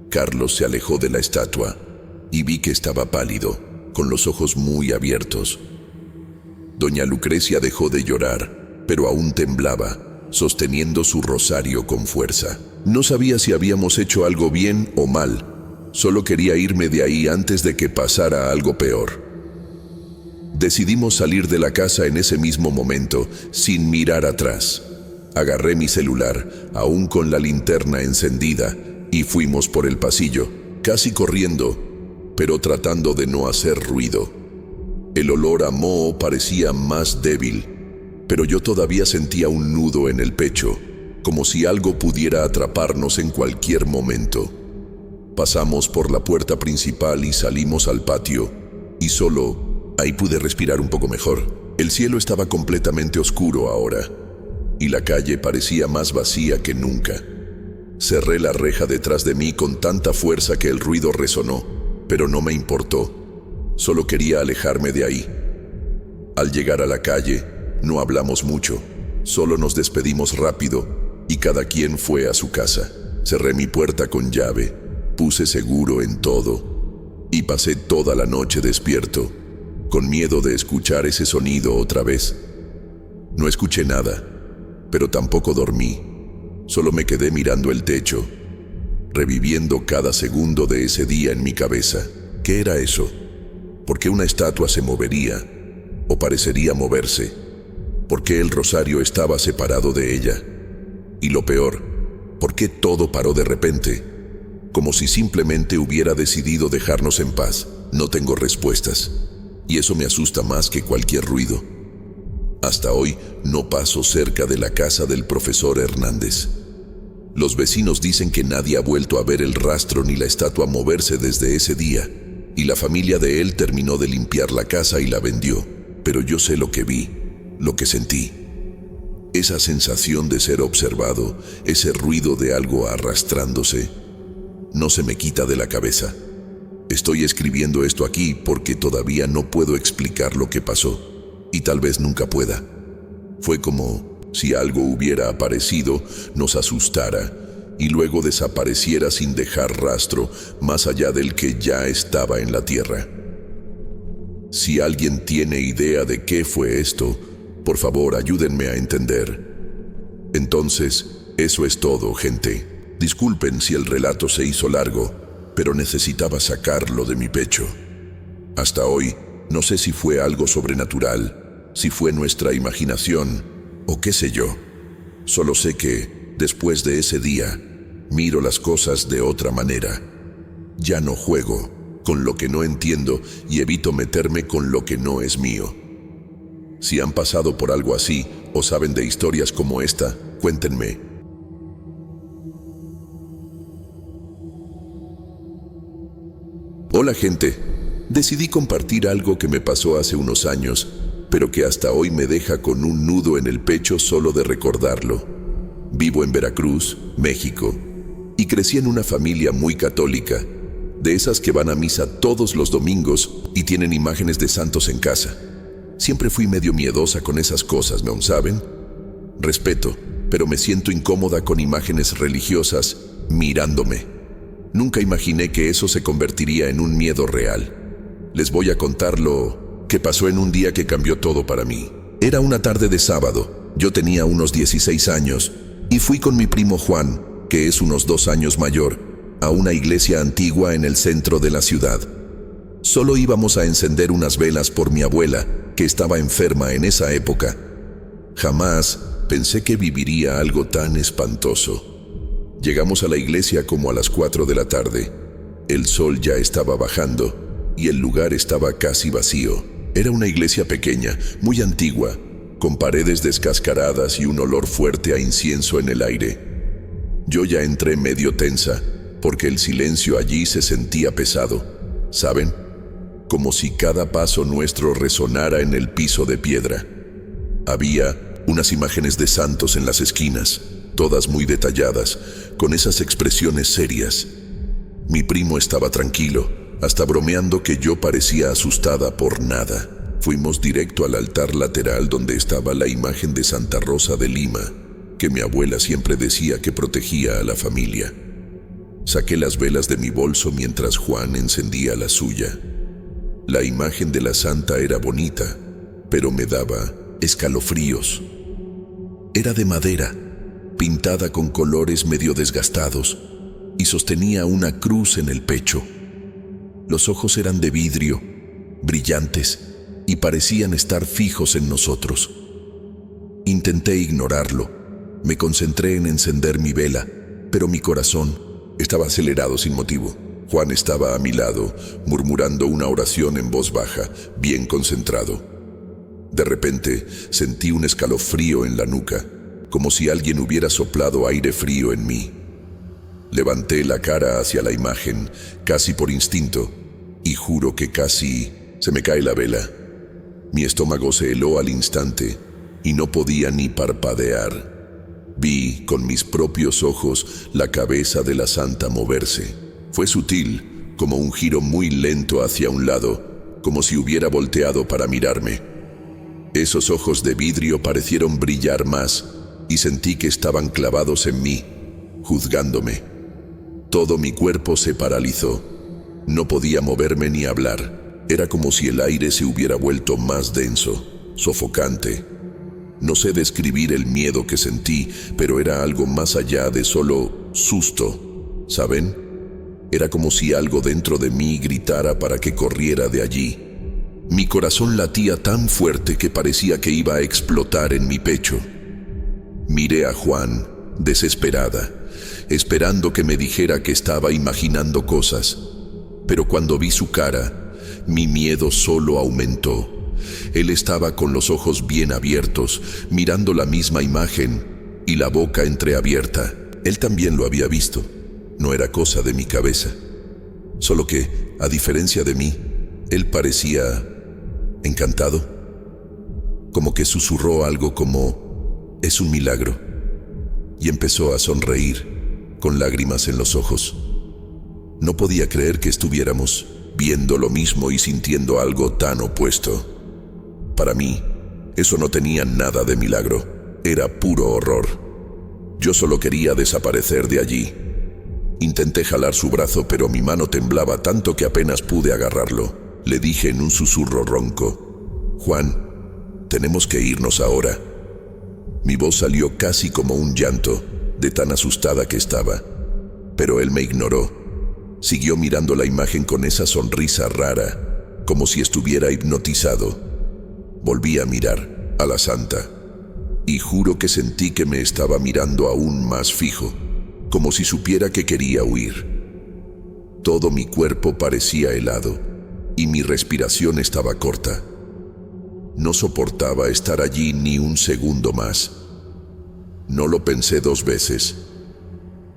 Carlos se alejó de la estatua y vi que estaba pálido, con los ojos muy abiertos. Doña Lucrecia dejó de llorar, pero aún temblaba, sosteniendo su rosario con fuerza. No sabía si habíamos hecho algo bien o mal, solo quería irme de ahí antes de que pasara algo peor. Decidimos salir de la casa en ese mismo momento, sin mirar atrás. Agarré mi celular, aún con la linterna encendida, y fuimos por el pasillo, casi corriendo, pero tratando de no hacer ruido. El olor a moho parecía más débil, pero yo todavía sentía un nudo en el pecho, como si algo pudiera atraparnos en cualquier momento. Pasamos por la puerta principal y salimos al patio, y solo ahí pude respirar un poco mejor. El cielo estaba completamente oscuro ahora, y la calle parecía más vacía que nunca. Cerré la reja detrás de mí con tanta fuerza que el ruido resonó, pero no me importó. Solo quería alejarme de ahí. Al llegar a la calle, no hablamos mucho, solo nos despedimos rápido y cada quien fue a su casa. Cerré mi puerta con llave, puse seguro en todo y pasé toda la noche despierto, con miedo de escuchar ese sonido otra vez. No escuché nada, pero tampoco dormí. Solo me quedé mirando el techo, reviviendo cada segundo de ese día en mi cabeza. ¿Qué era eso? ¿Por qué una estatua se movería o parecería moverse? ¿Por qué el rosario estaba separado de ella? Y lo peor, ¿por qué todo paró de repente? Como si simplemente hubiera decidido dejarnos en paz. No tengo respuestas, y eso me asusta más que cualquier ruido. Hasta hoy no paso cerca de la casa del profesor Hernández. Los vecinos dicen que nadie ha vuelto a ver el rastro ni la estatua moverse desde ese día, y la familia de él terminó de limpiar la casa y la vendió. Pero yo sé lo que vi, lo que sentí. Esa sensación de ser observado, ese ruido de algo arrastrándose, no se me quita de la cabeza. Estoy escribiendo esto aquí porque todavía no puedo explicar lo que pasó. Y tal vez nunca pueda. Fue como si algo hubiera aparecido, nos asustara y luego desapareciera sin dejar rastro más allá del que ya estaba en la tierra. Si alguien tiene idea de qué fue esto, por favor ayúdenme a entender. Entonces, eso es todo, gente. Disculpen si el relato se hizo largo, pero necesitaba sacarlo de mi pecho. Hasta hoy, no sé si fue algo sobrenatural, si fue nuestra imaginación o qué sé yo. Solo sé que, después de ese día, miro las cosas de otra manera. Ya no juego con lo que no entiendo y evito meterme con lo que no es mío. Si han pasado por algo así o saben de historias como esta, cuéntenme. Hola gente, decidí compartir algo que me pasó hace unos años, pero que hasta hoy me deja con un nudo en el pecho solo de recordarlo. Vivo en Veracruz, México, y crecí en una familia muy católica, de esas que van a misa todos los domingos y tienen imágenes de santos en casa. Siempre fui medio miedosa con esas cosas, ¿no saben? Respeto, pero me siento incómoda con imágenes religiosas mirándome. Nunca imaginé que eso se convertiría en un miedo real. Les voy a contar lo que pasó en un día que cambió todo para mí. Era una tarde de sábado, yo tenía unos 16 años, y fui con mi primo Juan, que es unos 2 años mayor, a una iglesia antigua en el centro de la ciudad. Solo íbamos a encender unas velas por mi abuela, que estaba enferma en esa época. Jamás pensé que viviría algo tan espantoso. Llegamos a la iglesia como a las 4 de la tarde. El sol ya estaba bajando y el lugar estaba casi vacío. Era una iglesia pequeña, muy antigua, con paredes descascaradas y un olor fuerte a incienso en el aire. Yo ya entré medio tensa, porque el silencio allí se sentía pesado, ¿saben? Como si cada paso nuestro resonara en el piso de piedra. Había unas imágenes de santos en las esquinas, todas muy detalladas, con esas expresiones serias. Mi primo estaba tranquilo, hasta bromeando que yo parecía asustada por nada. Fuimos directo al altar lateral donde estaba la imagen de Santa Rosa de Lima, que mi abuela siempre decía que protegía a la familia. Saqué las velas de mi bolso mientras Juan encendía la suya. La imagen de la santa era bonita, pero me daba escalofríos. Era de madera, pintada con colores medio desgastados, y sostenía una cruz en el pecho. Los ojos eran de vidrio, brillantes, y parecían estar fijos en nosotros. Intenté ignorarlo. Me concentré en encender mi vela, pero mi corazón estaba acelerado sin motivo. Juan estaba a mi lado, murmurando una oración en voz baja, bien concentrado. De repente, sentí un escalofrío en la nuca, como si alguien hubiera soplado aire frío en mí. Levanté la cara hacia la imagen, casi por instinto, y juro que casi se me cae la vela. Mi estómago se heló al instante y no podía ni parpadear. Vi con mis propios ojos la cabeza de la santa moverse. Fue sutil, como un giro muy lento hacia un lado, como si hubiera volteado para mirarme. Esos ojos de vidrio parecieron brillar más y sentí que estaban clavados en mí, juzgándome. Todo mi cuerpo se paralizó. No podía moverme ni hablar. Era como si el aire se hubiera vuelto más denso, sofocante. No sé describir el miedo que sentí, pero era algo más allá de solo susto, ¿saben? Era como si algo dentro de mí gritara para que corriera de allí. Mi corazón latía tan fuerte que parecía que iba a explotar en mi pecho. Miré a Juan, desesperada, esperando que me dijera que estaba imaginando cosas. Pero cuando vi su cara, mi miedo solo aumentó. Él estaba con los ojos bien abiertos, mirando la misma imagen y la boca entreabierta. Él también lo había visto. No era cosa de mi cabeza. Solo que, a diferencia de mí, él parecía encantado. Como que susurró algo como, «Es un milagro». Y empezó a sonreír, con lágrimas en los ojos. No podía creer que estuviéramos viendo lo mismo y sintiendo algo tan opuesto. Para mí, eso no tenía nada de milagro, era puro horror. Yo solo quería desaparecer de allí. Intenté jalar su brazo, pero mi mano temblaba tanto que apenas pude agarrarlo. Le dije en un susurro ronco, «Juan, tenemos que irnos ahora». Mi voz salió casi como un llanto, de tan asustada que estaba, pero él me ignoró. Siguió mirando la imagen con esa sonrisa rara, como si estuviera hipnotizado. Volví a mirar a la santa, y juro que sentí que me estaba mirando aún más fijo, como si supiera que quería huir. Todo mi cuerpo parecía helado, y mi respiración estaba corta. No soportaba estar allí ni un segundo más. No lo pensé 2 veces.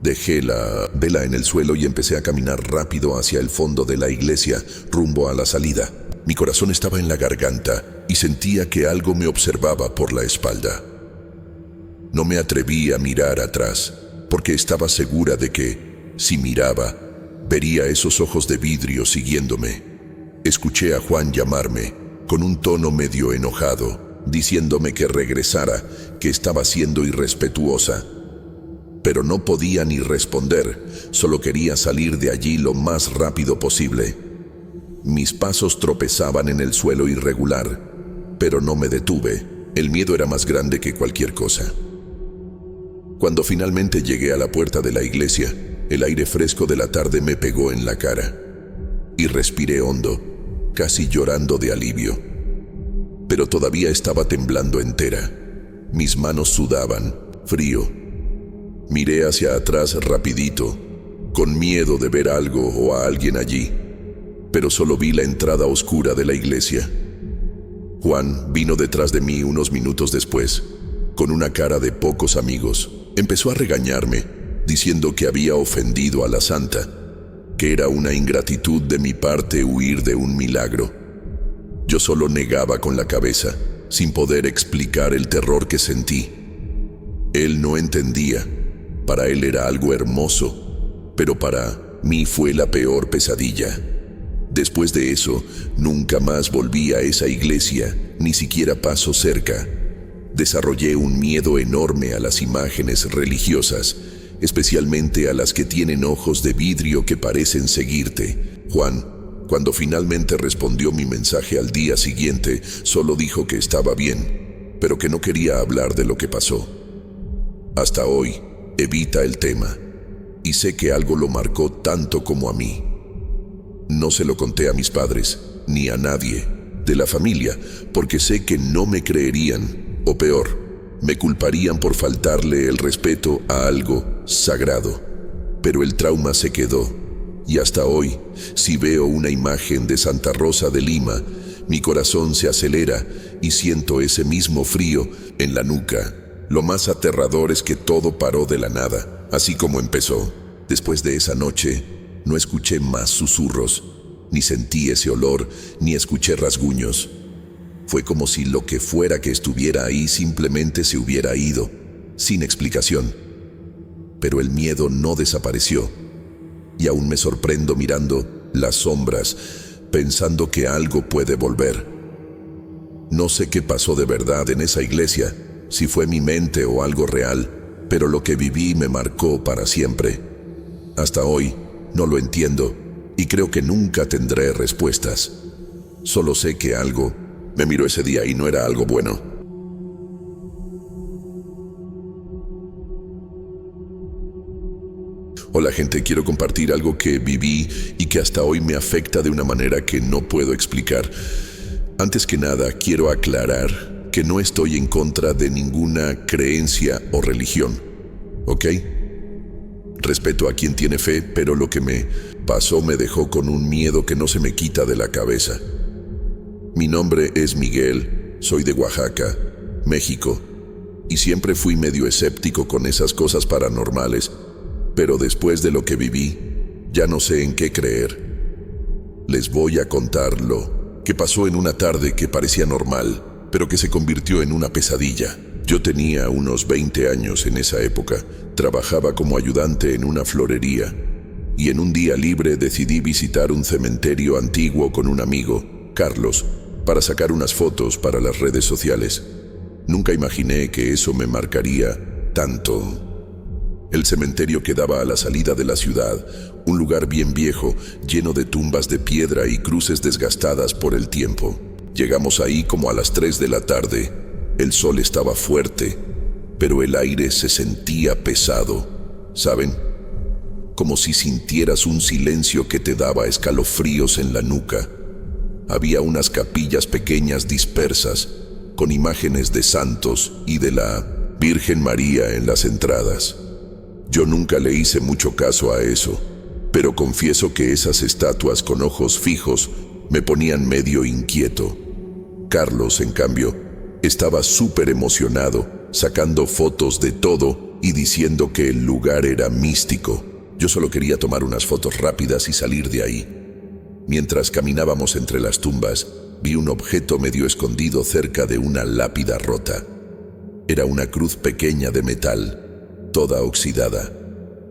Dejé la vela en el suelo y empecé a caminar rápido hacia el fondo de la iglesia, rumbo a la salida. Mi corazón estaba en la garganta y sentía que algo me observaba por la espalda. No me atreví a mirar atrás, porque estaba segura de que, si miraba, vería esos ojos de vidrio siguiéndome. Escuché a Juan llamarme, con un tono medio enojado, diciéndome que regresara, que estaba siendo irrespetuosa. Pero no podía ni responder, solo quería salir de allí lo más rápido posible. Mis pasos tropezaban en el suelo irregular, pero no me detuve. El miedo era más grande que cualquier cosa. Cuando finalmente llegué a la puerta de la iglesia, el aire fresco de la tarde me pegó en la cara, y respiré hondo, casi llorando de alivio. Pero todavía estaba temblando entera. Mis manos sudaban, frío. Miré hacia atrás rapidito, con miedo de ver algo o a alguien allí, pero solo vi la entrada oscura de la iglesia. Juan vino detrás de mí unos minutos después, con una cara de pocos amigos. Empezó a regañarme, diciendo que había ofendido a la santa, que era una ingratitud de mi parte huir de un milagro. Yo solo negaba con la cabeza, sin poder explicar el terror que sentí. Él no entendía. Para él era algo hermoso, pero para mí fue la peor pesadilla. Después de eso, nunca más volví a esa iglesia, ni siquiera paso cerca. Desarrollé un miedo enorme a las imágenes religiosas, especialmente a las que tienen ojos de vidrio que parecen seguirte. Juan, cuando finalmente respondió mi mensaje al día siguiente, solo dijo que estaba bien, pero que no quería hablar de lo que pasó. Hasta hoy, evita el tema, y sé que algo lo marcó tanto como a mí. No se lo conté a mis padres, ni a nadie de la familia, porque sé que no me creerían, o peor, me culparían por faltarle el respeto a algo sagrado. Pero el trauma se quedó, y hasta hoy, si veo una imagen de Santa Rosa de Lima, mi corazón se acelera y siento ese mismo frío en la nuca. Lo más aterrador es que todo paró de la nada, así como empezó. Después de esa noche, no escuché más susurros, ni sentí ese olor, ni escuché rasguños. Fue como si lo que fuera que estuviera ahí simplemente se hubiera ido, sin explicación. Pero el miedo no desapareció, y aún me sorprendo mirando las sombras, pensando que algo puede volver. No sé qué pasó de verdad en esa iglesia, si fue mi mente o algo real, pero lo que viví me marcó para siempre. Hasta hoy no lo entiendo y creo que nunca tendré respuestas. Solo sé que algo me miró ese día y no era algo bueno. Hola gente, quiero compartir algo que viví y que hasta hoy me afecta de una manera que no puedo explicar. Antes que nada, quiero aclarar que no estoy en contra de ninguna creencia o religión, ¿ok? Respeto a quien tiene fe, pero lo que me pasó me dejó con un miedo que no se me quita de la cabeza. Mi nombre es Miguel, soy de Oaxaca, México, y siempre fui medio escéptico con esas cosas paranormales, pero después de lo que viví, ya no sé en qué creer. Les voy a contar lo que pasó en una tarde que parecía normal, pero que se convirtió en una pesadilla. Yo tenía unos 20 años en esa época, trabajaba como ayudante en una florería, y en un día libre decidí visitar un cementerio antiguo con un amigo, Carlos, para sacar unas fotos para las redes sociales. Nunca imaginé que eso me marcaría tanto. El cementerio quedaba a la salida de la ciudad, un lugar bien viejo, lleno de tumbas de piedra y cruces desgastadas por el tiempo. Llegamos ahí como a las 3 de la tarde. El sol estaba fuerte, pero el aire se sentía pesado, ¿saben? Como si sintieras un silencio que te daba escalofríos en la nuca. Había unas capillas pequeñas dispersas, con imágenes de santos y de la Virgen María en las entradas. Yo nunca le hice mucho caso a eso, pero confieso que esas estatuas con ojos fijos me ponían medio inquieto. Carlos, en cambio, estaba súper emocionado, sacando fotos de todo y diciendo que el lugar era místico. Yo solo quería tomar unas fotos rápidas y salir de ahí. Mientras caminábamos entre las tumbas, vi un objeto medio escondido cerca de una lápida rota. Era una cruz pequeña de metal, toda oxidada,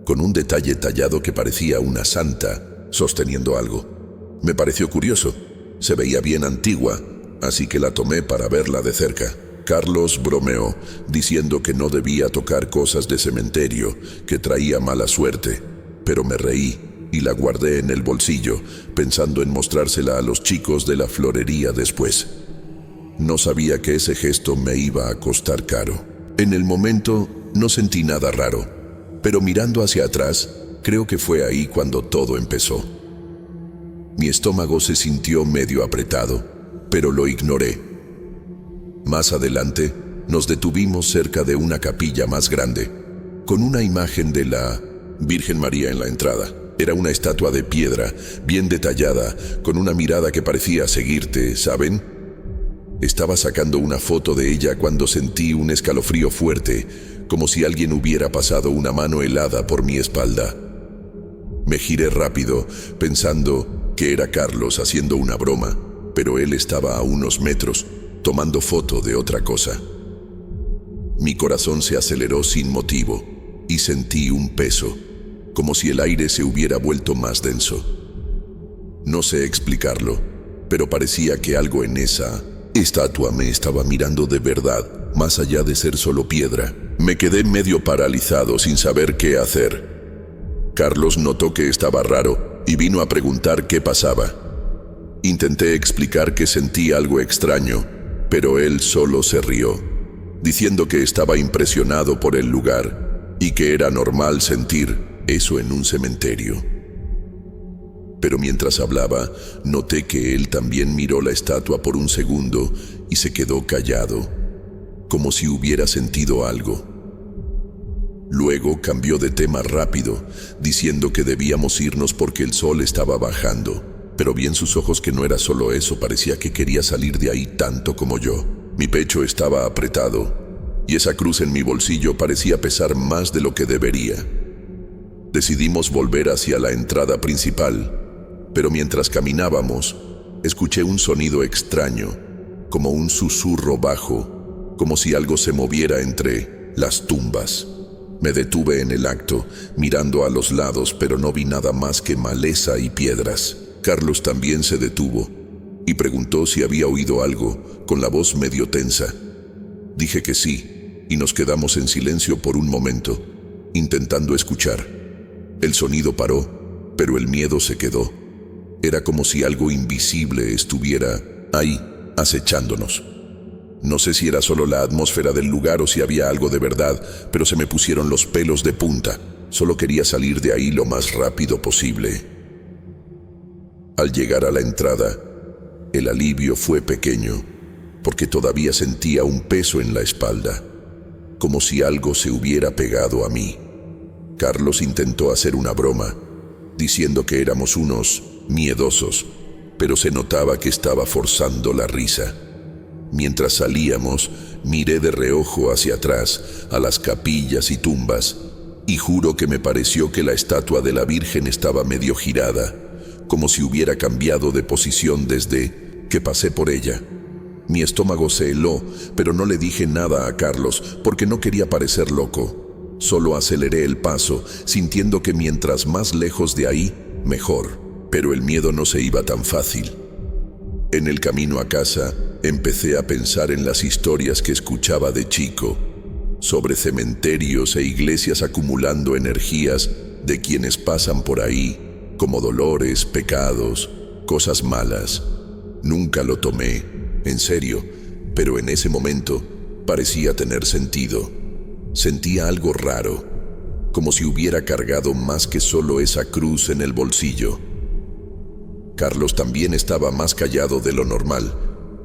con un detalle tallado que parecía una santa sosteniendo algo. Me pareció curioso, se veía bien antigua, así que la tomé para verla de cerca. Carlos bromeó, diciendo que no debía tocar cosas de cementerio, que traía mala suerte, pero me reí y la guardé en el bolsillo, pensando en mostrársela a los chicos de la florería después. No sabía que ese gesto me iba a costar caro. En el momento no sentí nada raro, pero mirando hacia atrás, creo que fue ahí cuando todo empezó. Mi estómago se sintió medio apretado, pero lo ignoré. Más adelante, nos detuvimos cerca de una capilla más grande, con una imagen de la Virgen María en la entrada. Era una estatua de piedra, bien detallada, con una mirada que parecía seguirte, ¿saben? Estaba sacando una foto de ella cuando sentí un escalofrío fuerte, como si alguien hubiera pasado una mano helada por mi espalda. Me giré rápido, pensando que era Carlos haciendo una broma, pero él estaba a unos metros, tomando foto de otra cosa. Mi corazón se aceleró sin motivo y sentí un peso, como si el aire se hubiera vuelto más denso. No sé explicarlo, pero parecía que algo en esa estatua me estaba mirando de verdad, más allá de ser solo piedra. Me quedé medio paralizado sin saber qué hacer. Carlos notó que estaba raro y vino a preguntar qué pasaba. Intenté explicar que sentí algo extraño, pero él solo se rió, diciendo que estaba impresionado por el lugar y que era normal sentir eso en un cementerio. Pero mientras hablaba, noté que él también miró la estatua por un segundo y se quedó callado, como si hubiera sentido algo. Luego cambió de tema rápido, diciendo que debíamos irnos porque el sol estaba bajando, pero vi en sus ojos que no era solo eso, parecía que quería salir de ahí tanto como yo. Mi pecho estaba apretado y esa cruz en mi bolsillo parecía pesar más de lo que debería. Decidimos volver hacia la entrada principal, pero mientras caminábamos, escuché un sonido extraño, como un susurro bajo, como si algo se moviera entre las tumbas. Me detuve en el acto, mirando a los lados, pero no vi nada más que maleza y piedras. Carlos también se detuvo y preguntó si había oído algo, con la voz medio tensa. Dije que sí, y nos quedamos en silencio por un momento, intentando escuchar. El sonido paró, pero el miedo se quedó. Era como si algo invisible estuviera ahí, acechándonos. No sé si era solo la atmósfera del lugar o si había algo de verdad, pero se me pusieron los pelos de punta. Solo quería salir de ahí lo más rápido posible. Al llegar a la entrada, el alivio fue pequeño, porque todavía sentía un peso en la espalda, como si algo se hubiera pegado a mí. Carlos intentó hacer una broma, diciendo que éramos unos miedosos, pero se notaba que estaba forzando la risa. Mientras salíamos, miré de reojo hacia atrás, a las capillas y tumbas, y juro que me pareció que la estatua de la Virgen estaba medio girada, como si hubiera cambiado de posición desde que pasé por ella. Mi estómago se heló, pero no le dije nada a Carlos porque no quería parecer loco. Solo aceleré el paso, sintiendo que mientras más lejos de ahí, mejor. Pero el miedo no se iba tan fácil. En el camino a casa, empecé a pensar en las historias que escuchaba de chico, sobre cementerios e iglesias acumulando energías de quienes pasan por ahí, como dolores, pecados, cosas malas. Nunca lo tomé en serio, pero en ese momento parecía tener sentido. Sentía algo raro, como si hubiera cargado más que solo esa cruz en el bolsillo. Carlos también estaba más callado de lo normal,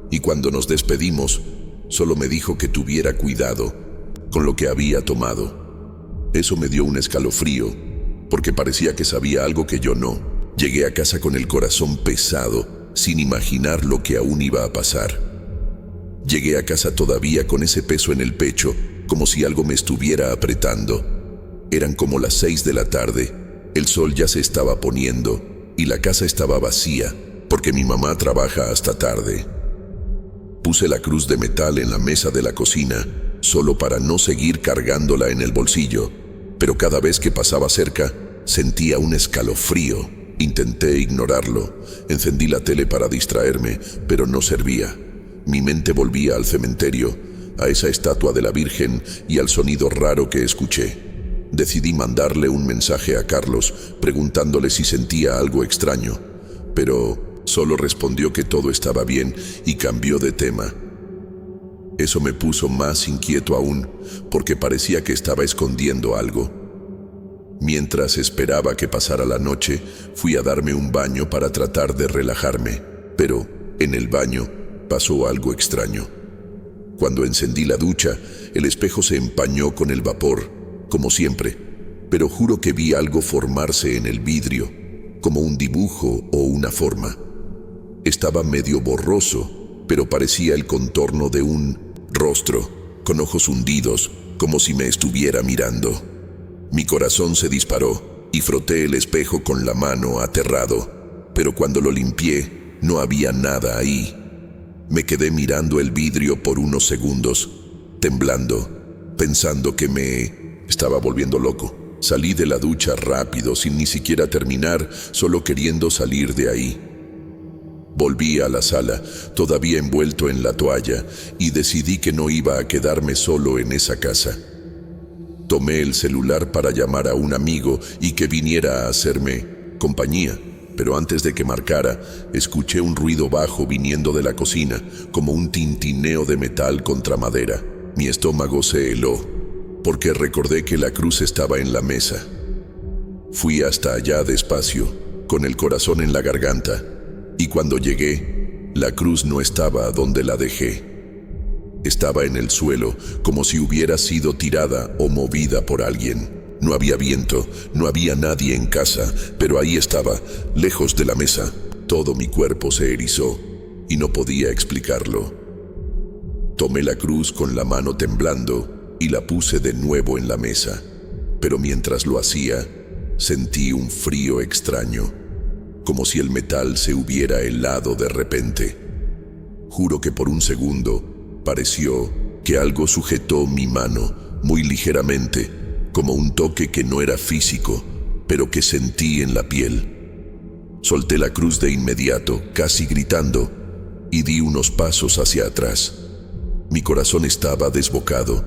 y cuando nos despedimos, solo me dijo que tuviera cuidado con lo que había tomado. Eso me dio un escalofrío, porque parecía que sabía algo que yo no. Llegué a casa con el corazón pesado, sin imaginar lo que aún iba a pasar. Llegué a casa todavía con ese peso en el pecho, como si algo me estuviera apretando. Eran como las 6 de la tarde, el sol ya se estaba poniendo, y la casa estaba vacía, porque mi mamá trabaja hasta tarde. Puse la cruz de metal en la mesa de la cocina, solo para no seguir cargándola en el bolsillo, pero cada vez que pasaba cerca, sentía un escalofrío. Intenté ignorarlo, encendí la tele para distraerme, pero no servía. Mi mente volvía al cementerio, a esa estatua de la Virgen y al sonido raro que escuché. Decidí mandarle un mensaje a Carlos, preguntándole si sentía algo extraño, pero solo respondió que todo estaba bien y cambió de tema. Eso me puso más inquieto aún, porque parecía que estaba escondiendo algo. Mientras esperaba que pasara la noche, fui a darme un baño para tratar de relajarme, pero en el baño pasó algo extraño. Cuando encendí la ducha, el espejo se empañó con el vapor, como siempre, pero juro que vi algo formarse en el vidrio, como un dibujo o una forma. Estaba medio borroso, pero parecía el contorno de un rostro, con ojos hundidos, como si me estuviera mirando. Mi corazón se disparó y froté el espejo con la mano aterrado, pero cuando lo limpié, no había nada ahí. Me quedé mirando el vidrio por unos segundos, temblando. pensando que me estaba volviendo loco. Salí de la ducha rápido, sin ni siquiera terminar, solo queriendo salir de ahí. Volví a la sala, todavía envuelto en la toalla, y decidí que no iba a quedarme solo en esa casa. Tomé el celular para llamar a un amigo y que viniera a hacerme compañía, pero antes de que marcara, escuché un ruido bajo viniendo de la cocina, como un tintineo de metal contra madera. Mi estómago se heló, porque recordé que la cruz estaba en la mesa. Fui hasta allá despacio, con el corazón en la garganta, y cuando llegué, la cruz no estaba donde la dejé. Estaba en el suelo, como si hubiera sido tirada o movida por alguien. No había viento, no había nadie en casa, pero ahí estaba, lejos de la mesa. Todo mi cuerpo se erizó, y no podía explicarlo. Tomé la cruz con la mano temblando y la puse de nuevo en la mesa, pero mientras lo hacía, sentí un frío extraño, como si el metal se hubiera helado de repente. Juro que por un segundo pareció que algo sujetó mi mano muy ligeramente, como un toque que no era físico, pero que sentí en la piel. Solté la cruz de inmediato, casi gritando, y di unos pasos hacia atrás. Mi corazón estaba desbocado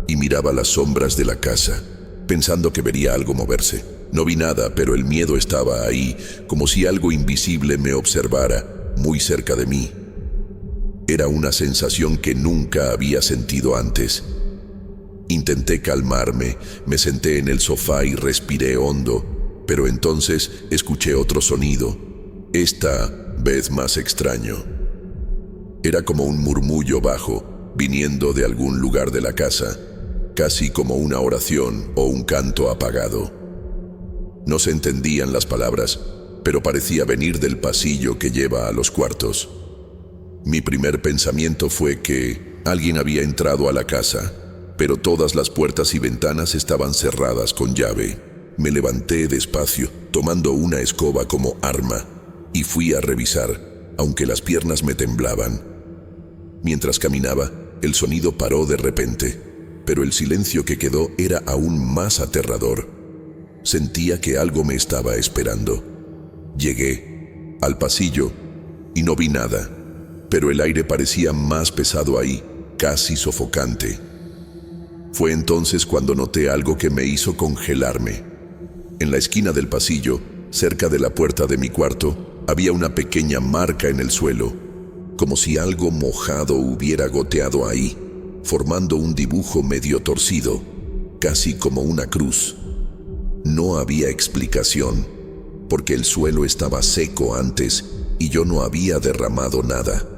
y miraba las sombras de la casa, pensando que vería algo moverse. No vi nada, pero el miedo estaba ahí, como si algo invisible me observara, muy cerca de mí. Era una sensación que nunca había sentido antes. Intenté calmarme, me senté en el sofá y respiré hondo, pero entonces escuché otro sonido, esta vez más extraño. Era como un murmullo bajo, viniendo de algún lugar de la casa, casi como una oración o un canto apagado. No se entendían las palabras, pero parecía venir del pasillo que lleva a los cuartos. Mi primer pensamiento fue que alguien había entrado a la casa, pero todas las puertas y ventanas estaban cerradas con llave. Me levanté despacio, tomando una escoba como arma, y fui a revisar, aunque las piernas me temblaban. Mientras caminaba, el sonido paró de repente, pero el silencio que quedó era aún más aterrador. Sentía que algo me estaba esperando. Llegué al pasillo y no vi nada, pero el aire parecía más pesado ahí, casi sofocante. Fue entonces cuando noté algo que me hizo congelarme. En la esquina del pasillo, cerca de la puerta de mi cuarto, había una pequeña marca en el suelo, como si algo mojado hubiera goteado ahí, formando un dibujo medio torcido, casi como una cruz. No había explicación, porque el suelo estaba seco antes y yo no había derramado nada.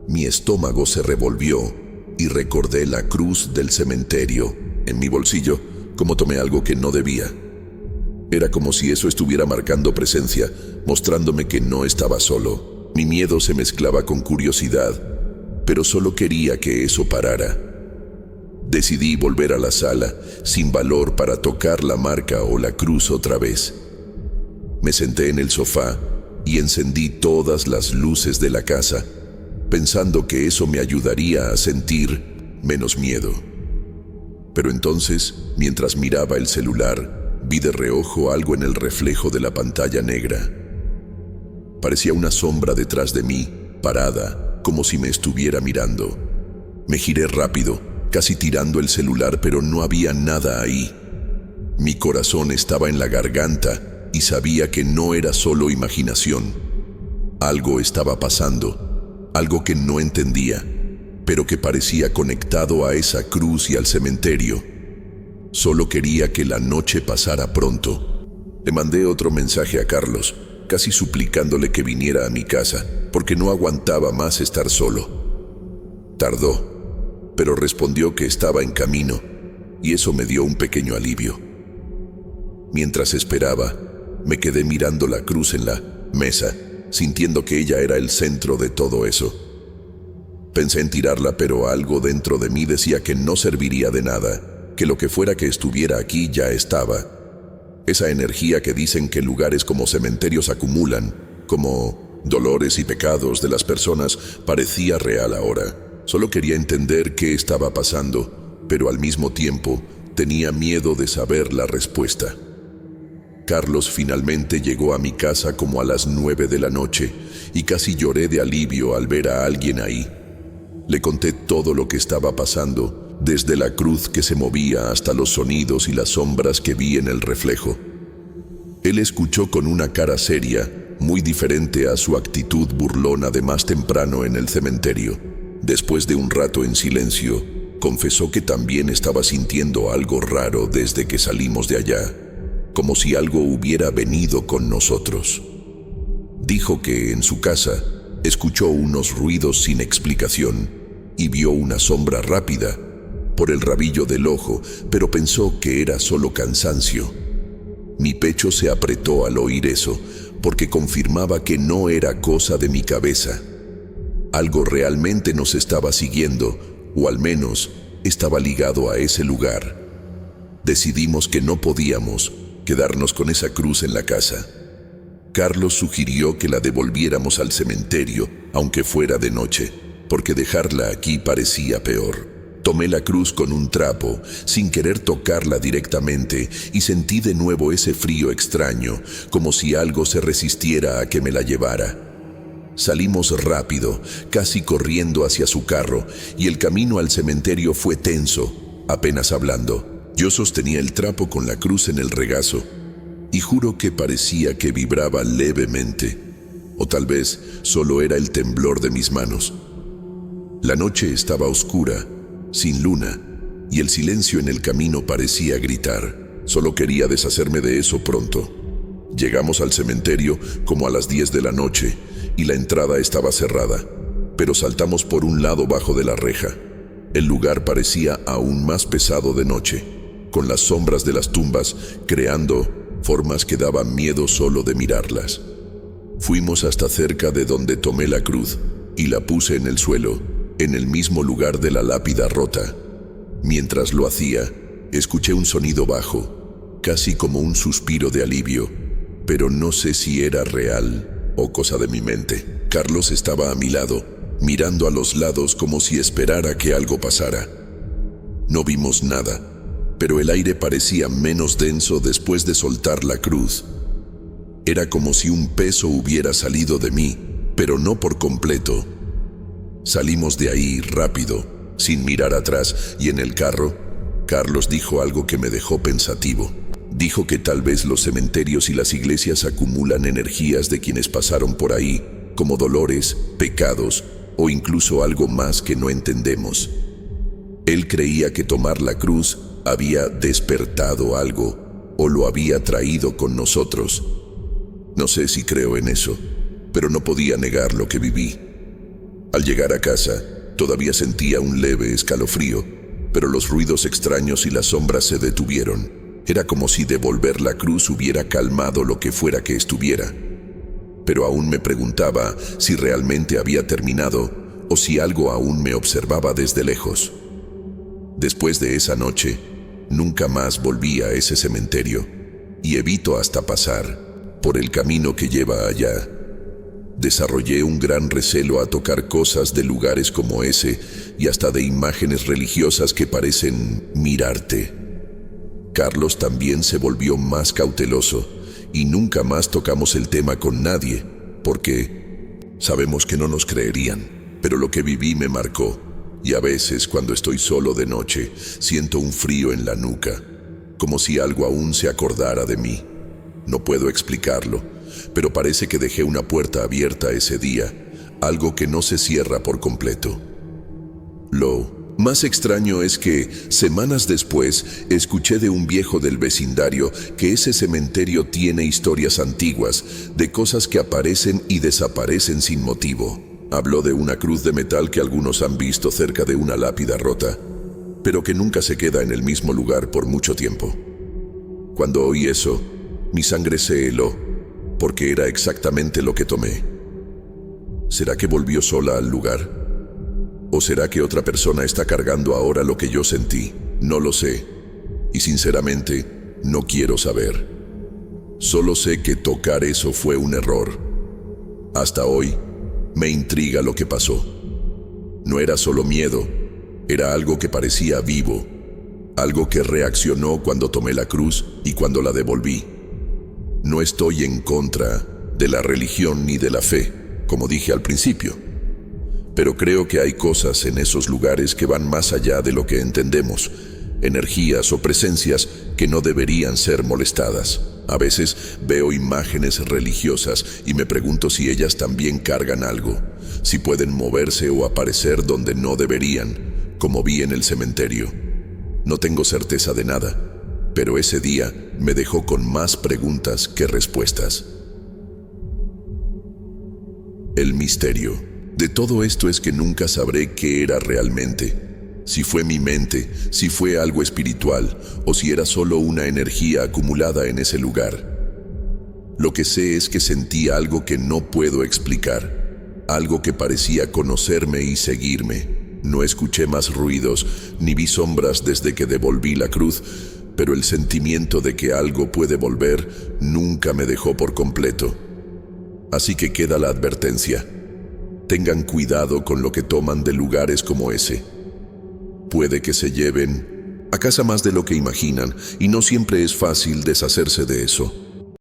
Mi estómago se revolvió y recordé la cruz del cementerio en mi bolsillo, como tomé algo que no debía. Era como si eso estuviera marcando presencia, mostrándome que no estaba solo. Mi miedo se mezclaba con curiosidad, pero solo quería que eso parara. Decidí volver a la sala, sin valor para tocar la marca o la cruz otra vez. Me senté en el sofá y encendí todas las luces de la casa, pensando que eso me ayudaría a sentir menos miedo. Pero entonces, mientras miraba el celular, vi de reojo algo en el reflejo de la pantalla negra. Parecía una sombra detrás de mí, parada, como si me estuviera mirando. Me giré rápido, casi tirando el celular, pero no había nada ahí. Mi corazón estaba en la garganta y sabía que no era solo imaginación. Algo estaba pasando. Algo que no entendía, pero que parecía conectado a esa cruz y al cementerio. Solo quería que la noche pasara pronto. Le mandé otro mensaje a Carlos, casi suplicándole que viniera a mi casa, porque no aguantaba más estar solo. Tardó, pero respondió que estaba en camino, y eso me dio un pequeño alivio. Mientras esperaba, me quedé mirando la cruz en la mesa, sintiendo que ella era el centro de todo eso. Pensé en tirarla, pero algo dentro de mí decía que no serviría de nada, que lo que fuera que estuviera aquí ya estaba. Esa energía que dicen que lugares como cementerios acumulan, como dolores y pecados de las personas, parecía real ahora. Solo quería entender qué estaba pasando, pero al mismo tiempo tenía miedo de saber la respuesta. Carlos finalmente llegó a mi casa como a las 9 de la noche y casi lloré de alivio al ver a alguien ahí. Le conté todo lo que estaba pasando, desde la cruz que se movía hasta los sonidos y las sombras que vi en el reflejo. Él escuchó con una cara seria, muy diferente a su actitud burlona de más temprano en el cementerio. Después de un rato en silencio, confesó que también estaba sintiendo algo raro desde que salimos de allá, como si algo hubiera venido con nosotros. Dijo que en su casa escuchó unos ruidos sin explicación y vio una sombra rápida por el rabillo del ojo, pero pensó que era solo cansancio. Mi pecho se apretó al oír eso, porque confirmaba que no era cosa de mi cabeza. Algo realmente nos estaba siguiendo, o al menos estaba ligado a ese lugar. Decidimos que no podíamos quedarnos con esa cruz en la casa. Carlos sugirió que la devolviéramos al cementerio, aunque fuera de noche, porque dejarla aquí parecía peor. Tomé la cruz con un trapo, sin querer tocarla directamente, y sentí de nuevo ese frío extraño, como si algo se resistiera a que me la llevara. Salimos rápido, casi corriendo hacia su carro, y el camino al cementerio fue tenso, apenas hablando. Yo sostenía el trapo con la cruz en el regazo, y juro que parecía que vibraba levemente, o tal vez solo era el temblor de mis manos. La noche estaba oscura, sin luna, y el silencio en el camino parecía gritar. Solo quería deshacerme de eso pronto. Llegamos al cementerio como a las 10 de la noche, y la entrada estaba cerrada, pero saltamos por un lado bajo de la reja. El lugar parecía aún más pesado de noche, con las sombras de las tumbas creando formas que daban miedo solo de mirarlas. Fuimos hasta cerca de donde tomé la cruz y la puse en el suelo, en el mismo lugar de la lápida rota. Mientras lo hacía, escuché un sonido bajo, casi como un suspiro de alivio, pero no sé si era real o cosa de mi mente. Carlos estaba a mi lado, mirando a los lados como si esperara que algo pasara. No vimos nada, pero el aire parecía menos denso después de soltar la cruz. Era como si un peso hubiera salido de mí, pero no por completo. Salimos de ahí rápido, sin mirar atrás, y en el carro, Carlos dijo algo que me dejó pensativo. Dijo que tal vez los cementerios y las iglesias acumulan energías de quienes pasaron por ahí, como dolores, pecados o incluso algo más que no entendemos. Él creía que tomar la cruz había despertado algo o lo había traído con nosotros. No sé si creo en eso, pero no podía negar lo que viví. Al llegar a casa, todavía sentía un leve escalofrío, pero los ruidos extraños y las sombras se detuvieron. Era como si devolver la cruz hubiera calmado lo que fuera que estuviera. Pero aún me preguntaba si realmente había terminado o si algo aún me observaba desde lejos. Después de esa noche, nunca más volví a ese cementerio y evito hasta pasar por el camino que lleva allá. Desarrollé un gran recelo a tocar cosas de lugares como ese y hasta de imágenes religiosas que parecen mirarte. Carlos también se volvió más cauteloso y nunca más tocamos el tema con nadie, porque sabemos que no nos creerían, pero lo que viví me marcó, y a veces cuando estoy solo de noche siento un frío en la nuca, como si algo aún se acordara de mí. No puedo explicarlo, pero parece que dejé una puerta abierta ese día, algo que no se cierra por completo. Lo más extraño es que, semanas después, escuché de un viejo del vecindario que ese cementerio tiene historias antiguas, de cosas que aparecen y desaparecen sin motivo. Habló de una cruz de metal que algunos han visto cerca de una lápida rota, pero que nunca se queda en el mismo lugar por mucho tiempo. Cuando oí eso, mi sangre se heló, porque era exactamente lo que tomé. ¿Será que volvió sola al lugar? ¿O será que otra persona está cargando ahora lo que yo sentí? No lo sé, y sinceramente no quiero saber. Solo sé que tocar eso fue un error. Hasta hoy me intriga lo que pasó. No era solo miedo, era algo que parecía vivo, algo que reaccionó cuando tomé la cruz y cuando la devolví. No estoy en contra de la religión ni de la fe, como dije al principio, pero creo que hay cosas en esos lugares que van más allá de lo que entendemos, energías o presencias que no deberían ser molestadas. A veces veo imágenes religiosas y me pregunto si ellas también cargan algo, si pueden moverse o aparecer donde no deberían, como vi en el cementerio. No tengo certeza de nada, pero ese día me dejó con más preguntas que respuestas. El misterio de todo esto es que nunca sabré qué era realmente. Si fue mi mente, si fue algo espiritual o si era solo una energía acumulada en ese lugar. Lo que sé es que sentí algo que no puedo explicar, algo que parecía conocerme y seguirme. No escuché más ruidos, ni vi sombras desde que devolví la cruz, pero el sentimiento de que algo puede volver nunca me dejó por completo. Así que queda la advertencia. Tengan cuidado con lo que toman de lugares como ese. Puede que se lleven a casa más de lo que imaginan, y no siempre es fácil deshacerse de eso.